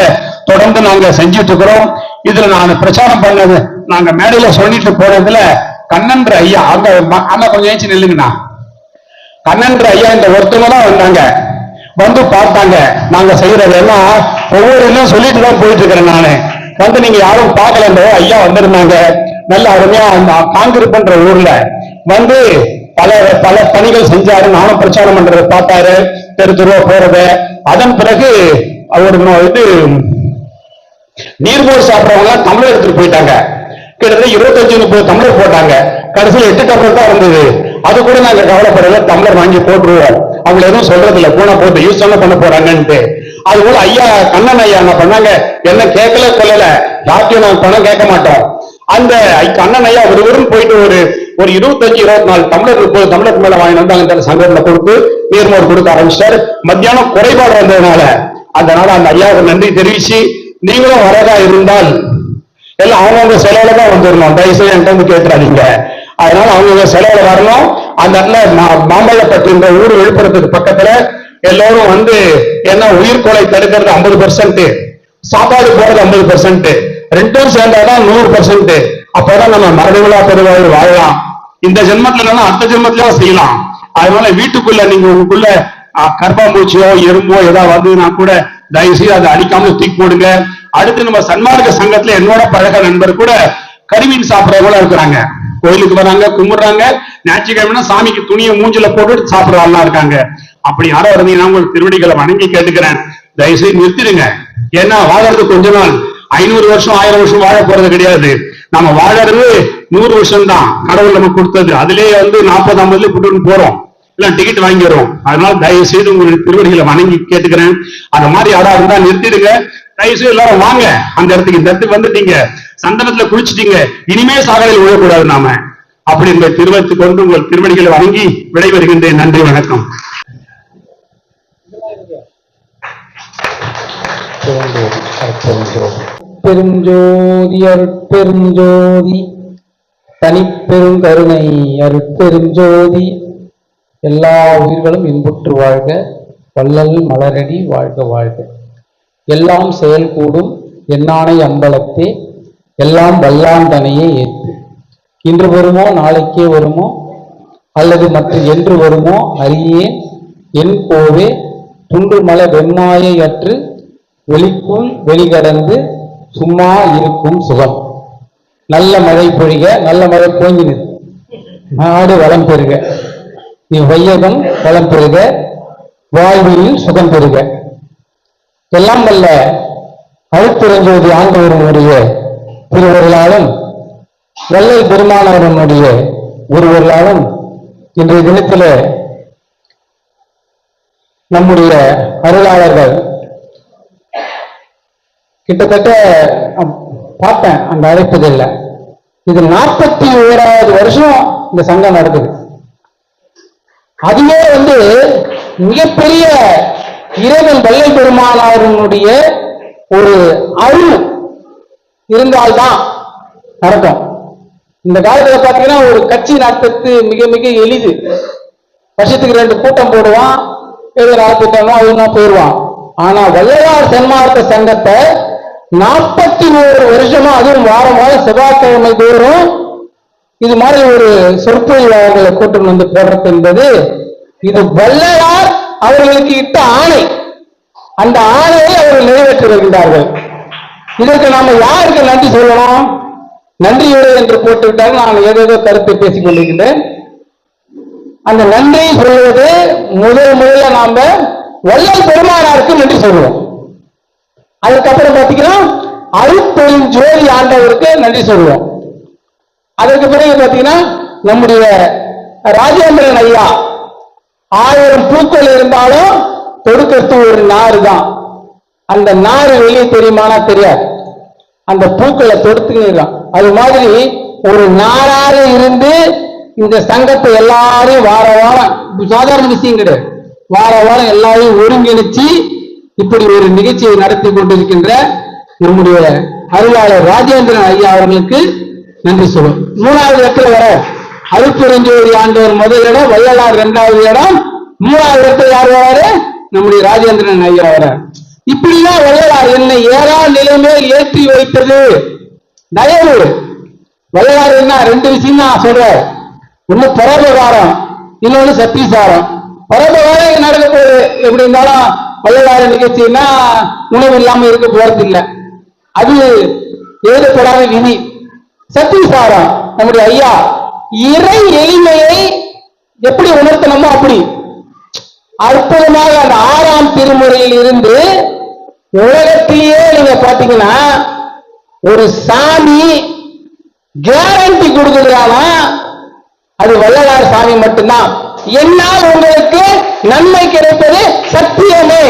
தொடர்ந்து நாங்க செஞ்சுட்டு இருக்கிறோம். இதுல நான் பிரச்சாரம் பண்ணது, நாங்க மேடையில சொல்லிட்டு போனதுல கண்ணன்ற ஐயா, அங்க கொஞ்சம் ஏச்சு நில்லுங்கண்ணா. கண்ணன்ற ஐயா இந்த ஒருத்தவங்க தான் வந்தாங்க, வந்து பார்த்தாங்க நாங்க செய்யறதெல்லாம். ஒவ்வொரு இதுவும் சொல்லிட்டு தான் போயிட்டு இருக்கிறேன் நானு. வந்து நீங்க யாரும் பார்க்கலன்றோ ஐயா வந்திருந்தாங்க. நல்ல அருமையா அந்த காங்கிருப்புன்ற ஊர்ல வந்து பல பல பணிகள் செஞ்சாரு. நானும் பிரச்சாரம் பண்றதை பார்த்தாரு, தெருவா போறது. அதன் பிறகு அவருக்கு நீர்மோர் சாப்பிட்றவங்க தமிழர் எடுத்துட்டு போயிட்டாங்க. கிட்டத்தட்ட 25-30 தமிழர் போட்டாங்க. கடைசியில் 8 டம்ளர் தான் இருந்தது. அது கூட நாங்க கவலைப்படல, தமிழர் வாங்கி போட்டுருவோம். அவங்க எதுவும் சொல்றது இல்லை, பூனை போட்டு யூஸ் பண்ண போறாங்கன்ட்டு. அது போல ஐயா கண்ணன் ஐயா என்ன பண்ணாங்க, என்ன கேட்கல கொள்ளல, யார்ட்டையும் நாங்க பணம் கேட்க மாட்டோம். அந்த கண்ணன் ஐயா ஒருவரும் போயிட்டு ஒரு 25-24 தமிழர் 30 தமிழருக்கு மேல வாங்கி வந்து அந்த சங்கத்துல கொடுத்து நீர்மோர் கொடுக்க ஆரம்பிச்சிட்டாரு. மத்தியானம் குறைபாடு வந்ததுனால அந்த ஐயாவுக்கு நன்றி தெரிவிச்சு, நீங்களும் வரதா இருந்தால் எல்லாம் அவங்கவுங்க செலவுல தான் வந்துடணும், தயவுசெய்து என்கிட்ட வந்து கேட்டுறாதீங்க. அதனால அவங்கவுங்க செலவுல வரணும். அந்த இடத்துல மாம்பழப்பட்டு இந்த ஊர் விழுப்புரத்துக்கு பக்கத்துல எல்லாரும் வந்து என்ன உயிர் கொலை தடுக்கிறது 50%, சாப்பாடு போறது 50%, ரெண்டும் சேர்ந்தாதான் 100%. அப்பதான் நம்ம மரணிகளா பெருவாழ் வாழலாம். இந்த ஜென்மத்துல அடுத்த ஜென்மத்திலும் செய்யலாம். அதனால வீட்டுக்குள்ள நீங்க உங்களுக்குள்ள கர்ப்பாம்பூச்சியோ எறும்போ ஏதாவது வந்ததுன்னா கூட தயவு செய்து அதை அடிக்காம தூக்கி போடுங்க. அடுத்து நம்ம சன்மார்க்க சங்கத்துல என்னோட பழக நண்பர் கூட கறிமீன் சாப்பிடறவங்களா இருக்கிறாங்க. கோயிலுக்கு வராங்க, கும்பிடுறாங்க. ஞாயிற்றுக்கிழமைனா சாமிக்கு துணியை மூஞ்சில போட்டு சாப்பிடுறவங்களா இருக்காங்க. அப்படி யாரோ இருந்தீங்கன்னா உங்களுக்கு திருவடிகளை வணங்கி கேட்டுக்கிறேன், தயவு செய்து நிறுத்திடுங்க. ஏன்னா வாழறது கொஞ்ச நாள், 500 வருஷம் 1000 வருஷம் வாழ போறது கிடையாது. நம்ம வாழறது 100 வருஷம் தான் கடவுள் நமக்கு கொடுத்தது. அதுலயே வந்து 40-50 போட்டு போறோம், இல்ல டிக்கெட் வாங்கிடுறோம். அதனால தயவு செய்து உங்களுக்கு திருவடிகளை வணங்கி கேட்டுக்கிறேன். அந்த மாதிரி யாரா இருந்தா நிறுத்திடுங்க. தயவு செய்து எல்லாரும் வாங்க அந்த இடத்துக்கு. இந்த இடத்துக்கு வந்துட்டீங்க, சந்தனத்துல குளிச்சுட்டீங்க, இனிமே சாகரையில் விழக்கூடாது நாம. அப்படி இந்த திருவத்தை கொண்டு உங்கள் திருவடிகளை வணங்கி விடைபெறுகின்றேன். நன்றி, வணக்கம். பெருஞ்சோதி அருட்பெருஞ்சோதி தனிப்பெருங்கருணை அருட்பெருஞ்சோதி. எல்லா உயிர்களும் இன்புற்று வாழ்க, வள்ளல் மலரடி வாழ்க வாழ்க. எல்லாம் செயல் கூடும் எண்ணானை அம்பலத்தே, எல்லாம் வல்லாண்டனையே ஏற்று. இன்று வருமோ நாளைக்கே வருமோ, அல்லது மற்ற என்று வருமோ அறியேன் என் கோவே. துன்று மல வெம்மாயை அற்று வெளிக்குள் வெளிகடந்து சும்மா இருக்கும் சுகம். நல்ல மழை பொழிக, நல்ல மழை பொழிஞ்சினது, நாடு வளம் பெறுக, இவ்வையகம் வளம் பெறுக, வாழ்வில் சுகம் பெறுக. எல்லாம் வல்ல அருட்பெருஞ்சோதி ஆண்டவருடைய திருவருளாலும் வள்ளல் பெருமானவருடைய ஒருவர்களாலும் இன்றைய தினத்தில் நம்முடைய அருளாளர்கள் கிட்டத்தட்ட பார்த்தேன் அந்த அழைப்பதில்லை, இது 41வது வருஷம் இந்த சங்கம் நடக்குது. அதுவே மிகப்பெரிய இறைவன் வள்ளல் பெருமானாருடைய ஒரு அருள் இருந்தால்தான் நடக்கும். இந்த காலத்துல பாத்தீங்கன்னா ஒரு கட்சி நடத்துறது மிக மிக எளிது. வருஷத்துக்கு 2 கூட்டம் போடுவான், ஏதோ நடத்திட்டோம் அவங்க போயிடுவான். ஆனா வள்ளலார் சன்மார்க்க சங்கத்தை 41 வருஷமா, அதுவும் வாரம் வாரம் செவ்வாய்க்கிழமை தோறும் இது மாதிரி ஒரு சொற்பொழிவாளர்களை கூட்டம் போடுறது என்பது இது வள்ளலார் அவர்களுக்கு இட்ட ஆணை. அந்த ஆணையை அவர்கள் நிறைவேற்றி வருகின்றார்கள். இதற்கு நாம யாருக்கு நன்றி சொல்லணும்? நன்றியுரை என்று போட்டுவிட்டால் நான் ஏதேதோ கருத்தை பேசிக் கொண்டிருக்கின்றேன். அந்த நன்றி சொல்வது முதல்ல நாம வள்ளல் பெருமானாருக்கு நன்றி சொல்லுவோம். அதுக்கப்புறம் பாத்தீங்கன்னா அருட்பெருஞ்சோதி ஆண்டவருக்கு நன்றி சொல்லுவோம். அதற்கு பிறகு பாத்தீங்கன்னா நம்முடைய ராஜேந்திரன் ஐயா, 1000 பூக்கள் இருந்தாலும் தொடுக்கிறது ஒரு நாறு தான். அந்த நாறு வெளியே தெரியுமானா தெரியாது, அந்த பூக்களை தொடுத்துக்கிறான். அது மாதிரி ஒரு நாராக இருந்து இந்த சங்கத்தை எல்லாரையும் வார வாரம், சாதாரண விஷயம் கிடையாது, வார வாரம் எல்லாரையும் ஒருங்கிணைச்சு இப்படி ஒரு நிகழ்ச்சியை நடத்தி கொண்டிருக்கின்ற நம்முடைய அருளாளர் ராஜேந்திரன் ஐயா அவர்களுக்கு நன்றி சொல்லும். 3வது இடத்துல வர அருட்பெருஞ்சோதி ஆண்டவர் முதல் இடம், வள்ளலார் 2வது இடம், 3வது இடத்துல யார் வராரு? நம்முடைய ராஜேந்திரன் ஐயா வர. இப்படிதான் வள்ளலார் என்னை ஏறா நிலைமேல் ஏற்றி வைத்தது தயவு. வள்ளலார் என்ன 2 விஷயம் தான் சொல்றார். ஒண்ணு பரோபகாரம், இன்னொன்னு சத்திசாரம். பரோபகாரம் நடக்க போகுது, எப்படி இருந்தாலும் வள்ளலார் நிகழ்ச்சின்னா உணவு இல்லாம இருக்க போறது இல்லை, அது எழுதப்படாத விதி. சத்திசாரம் நம்முடைய ஐயா இறை எளிமையை எப்படி உணர்த்தணுமோ அப்படி அற்புதமாக அந்த 6ஆம் திருமுறையில் இருந்து உலகத்திலேயே நீங்க பாத்தீங்கன்னா ஒரு சாமி கேரண்டி கொடுக்குறானா அது வள்ளலார் சாமி மட்டும்தான். என்னால் உங்களுக்கு நன்மை கிடைப்பது சத்தியமே.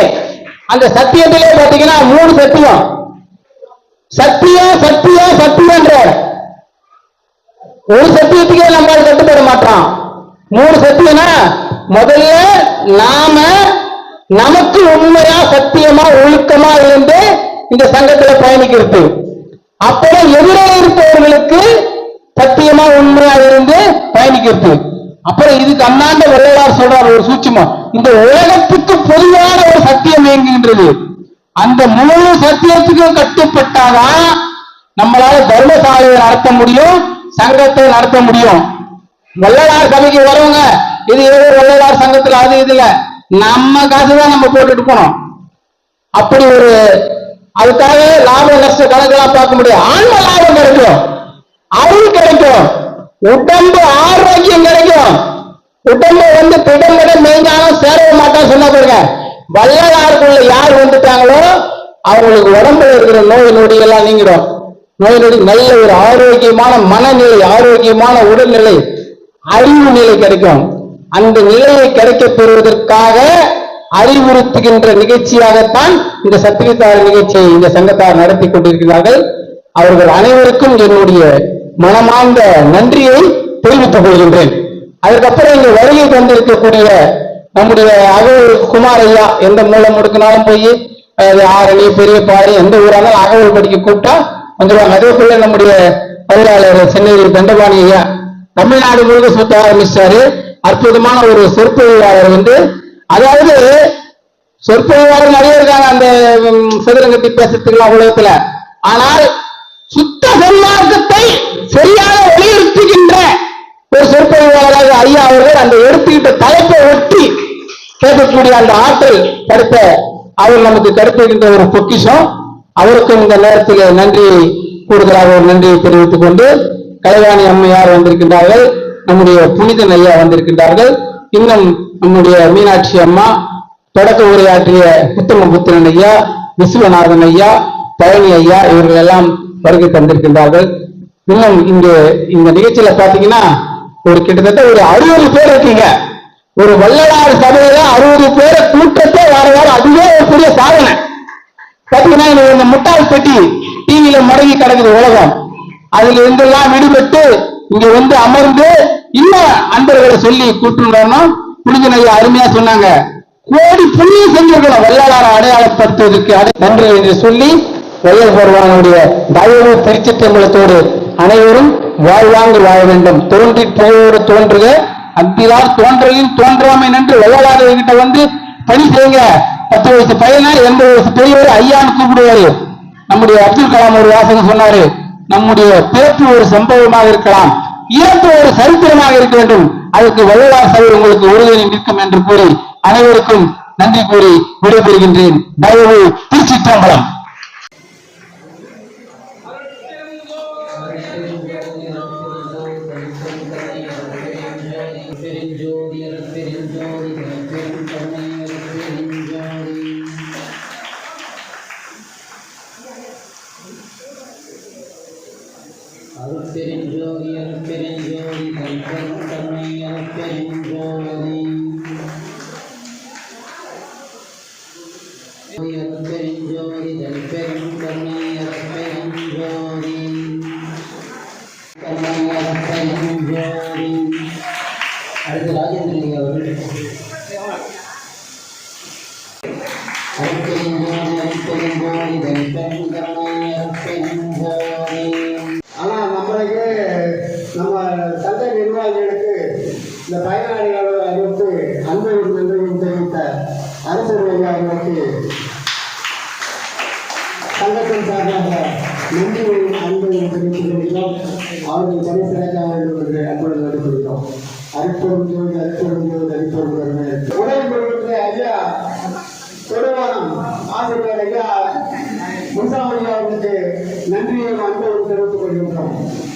அந்த சத்தியத்திலே பாத்தீங்கன்னா 3 சத்தியம். சத்தியம் சத்தியம் சத்தியன்ற ஒரு சத்தியத்துக்கே நம்மளால் கட்டுப்பட மாட்டான். 3 சத்தியம்னா முதல்ல நாம நமக்கு உண்மையா சத்தியமா ஒழுக்கமா இருந்து இந்த சங்கத்துல பயணிக்கிறது. அப்புறம் எதிரே இருப்பவர்களுக்கு சத்தியமா உண்மையா இருந்து பயணிக்கிறது. அப்புறம் இதுக்கு அண்ணாண்ட வள்ளலார் சொல்றார் ஒரு சூட்சுமம், இந்த உலகத்துக்கு பொதுவான ஒரு சத்தியம் இயங்குகின்றது. அந்த 3 சத்தியத்துக்கும் கட்டுப்பட்டாதான் நம்மளால தர்மசாலையை நடத்த முடியும், சங்கத்தை நடத்த முடியும். வள்ளலார் சபைக்கு வரவங்க இது ஏதோ வள்ளலார் சங்கத்துல அது இதுல நம்ம காசுதான் நம்ம போட்டுட்டு போனோம். அப்படி ஒரு அதுக்காக லாப நஷ்ட கணக்கெல்லாம் பார்க்க முடியும். ஆன்ம லாபம் கிடைக்கும், அருள் கிடைக்கும், உடம்பு ஆரோக்கியம் கிடைக்கும். உடம்பு திடம்பட மேய்ஞ்சாலும் சேரவே மாட்டான் சொன்ன பாருங்க. வள்ளலாருக்குள்ள யார் வந்துட்டாங்களோ அவங்களுக்கு உடம்புல இருக்கிற நோய் நொடி எல்லாம் நீங்கிடும். நோய் நொடி நல்ல ஒரு ஆரோக்கியமான மனநிலை, ஆரோக்கியமான உடல்நிலை, அறிவு நிலை கிடைக்கும். அந்த நிலையை கிடைக்க பெறுவதற்காக அறிவுறுத்துகின்ற நிகழ்ச்சியாகத்தான் இந்த சத்தியத்தார நிகழ்ச்சியை இந்த சங்கத்தார் நடத்தி கொண்டிருக்கிறார்கள். அவர்கள் அனைவருக்கும் என்னுடைய மனமார்ந்த நன்றியை தெரிவித்துக் கொள்கின்றேன். அதுக்கப்புறம் இங்க வருகை தந்திருக்கக்கூடிய நம்முடைய அகவல் குமார் ஐயா, எந்த மூலம் முடுக்கினாலும் போய் ஆரணி பெரிய பாறை எந்த ஊரானாலும் அகவல் படிக்க கூப்பிட்டா வந்துடுவாங்க. அதே போல நம்முடைய பொருளாளர் சென்னையில் தண்டபாணி ஐயா தமிழ்நாடு முழுக்க சுத்த ஆரம்பிச்சாரு. அற்புதமான ஒரு சொற்பொழிவாளர் வந்து, அதாவது சொற்பொழிவாளர் நிறைய இருக்காங்க அந்த சதுரங்கத்தை பேசுறதுக்குலாம் உலகத்துல. ஆனால் சுத்த சன்மார்க்கத்தை சரியாக வலியுறுத்துகின்ற ஒரு சொற்பொழிவாளராக ஐயா அவர்கள் அந்த எடுத்துக்கிட்ட தலைப்பை ஒட்டி கேட்கக்கூடிய அந்த ஆற்றல் கிடைத்த அவர் நமக்கு கிடைத்திருக்கின்ற ஒரு பொக்கிஷம். அவருக்கும் இந்த நேரத்தில் நன்றி கூடுதலாக ஒரு நன்றியை தெரிவித்துக் கொண்டு, கலைவாணி அம்மையார் வந்திருக்கின்றார்கள், நம்முடைய புனிதன் ஐயா வந்திருக்கின்றார்கள், இன்னும் நம்முடைய மீனாட்சி அம்மா, தொடக்க உரையாற்றிய புத்தமபுத்திரன் ஐயா, விஸ்வநாதன் ஐயா, பழனி ஐயா இவர்கள் எல்லாம் வருகை தந்திருக்கின்றார்கள். இன்னும் இங்கே இந்த நிகழ்ச்சியில பாத்தீங்கன்னா ஒரு கிட்டத்தட்ட ஒரு 60 பேர் இருக்கீங்க. ஒரு வள்ளலார் சபையில 60 பேரை கூட்டத்தை வார அதுவே ஒரு பெரிய சாதனை. பாத்தீங்கன்னா இந்த முட்டாள் பெட்டி டிவியில முடங்கி கிடக்குது உலகம். அதுல இருந்தெல்லாம் விடுபட்டு இங்க வந்து அமர்ந்து இன்னும் அன்பர்களை சொல்லி கூட்டணும். புனிதன் ஐயா அருமையா சொன்னாங்க, கோடி புண்ணியம் செஞ்சிருக்கணும் வள்ளலாரை அடையாளப்படுத்துவதற்கு. நன்றி என்று சொல்லி வள்ளல் பெருமானுடைய தயவு திருச்சிற்றம்பலத்தோடு அனைவரும் வாழ்வாங்கு வாழ வேண்டும். தோன்றி போவோடு தோன்றுக அன்பிலார் தோன்றலின் தோன்றாமை நின்று வள்ளலார்கிட்ட வந்து பணி செய்யுங்க. 10 வயசு பையனை 80 வயசு பெரியவர் ஐயான்னு கூப்பிடுவாரு. நம்முடைய அப்துல் கலாம் ஒரு வாசகம் சொன்னாரு, நம்முடைய பிறப்பு ஒரு சம்பவமாக இருக்கலாம், இறப்பு ஒரு சரித்திரமாக இருக்க வேண்டும், அதுக்கு வள்ளலார் சபை உங்களுக்கு உறுதுணை நிற்கும் என்று கூறி அனைவருக்கும் நன்றி கூறி விடைபெறுகின்றேன். தயவு திருச்சிற்றம்பலம். அடுத்து ராஜேந்திரன் அவர்கள் ஆனா நம்மளுக்கு நம்ம சந்தை நிர்வாகிகளுக்கு இந்த பயனாளிகளை அறிவித்து அன்பையும் நன்றியும் தெரிவித்த அரசர் அவர்களுக்கு சங்கத்தின் சார்பாக நன்றியையும் அன்பையும் தெரிவித்துக் கொள்கிறோம். அவர்கள் பணி சிறக்க வேண்டும் என்று அன்புடன் நடைபெறுகிறோம். அரிப்பெரும் ஜோதி அரிப்பெரும் ஜோதி அரிப்பெரும் கருமை. உடல் பொருளுக்கு ஐயா தொடுவானம் ஆசிரியர் ஐயா முன்சாமி அவர்களுக்கு நன்றியையும் அன்பையும் தெரிவித்துக் கொள்கின்றோம்.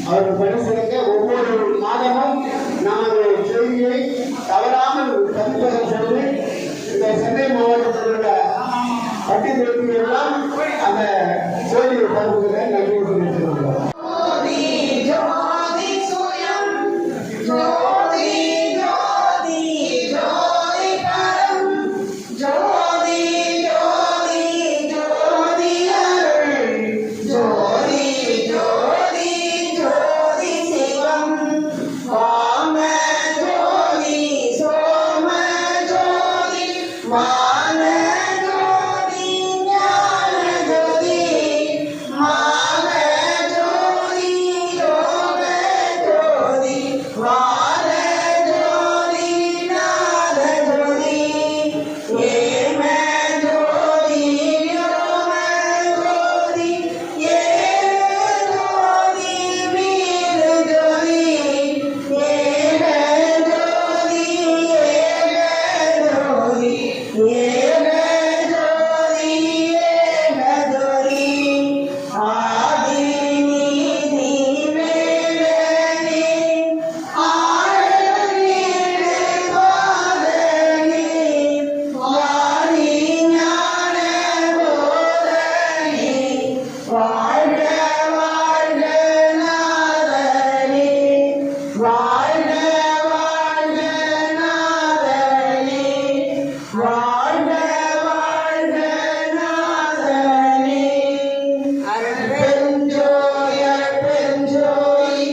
அவர்கள் பணி சிறக்க ஒவ்வொரு மாதமும் நமது செய்தியை தவறாமல் பதிப்பகம் செய்து இந்த சென்னை மாவட்டத்தில் உள்ள பட்டி தொகுதிகள் எல்லாம் அந்த செய்தியை பரப்புகிற நன்றி தெரிவித்துக் கொள்கிறோம். பெருஞ்சோதி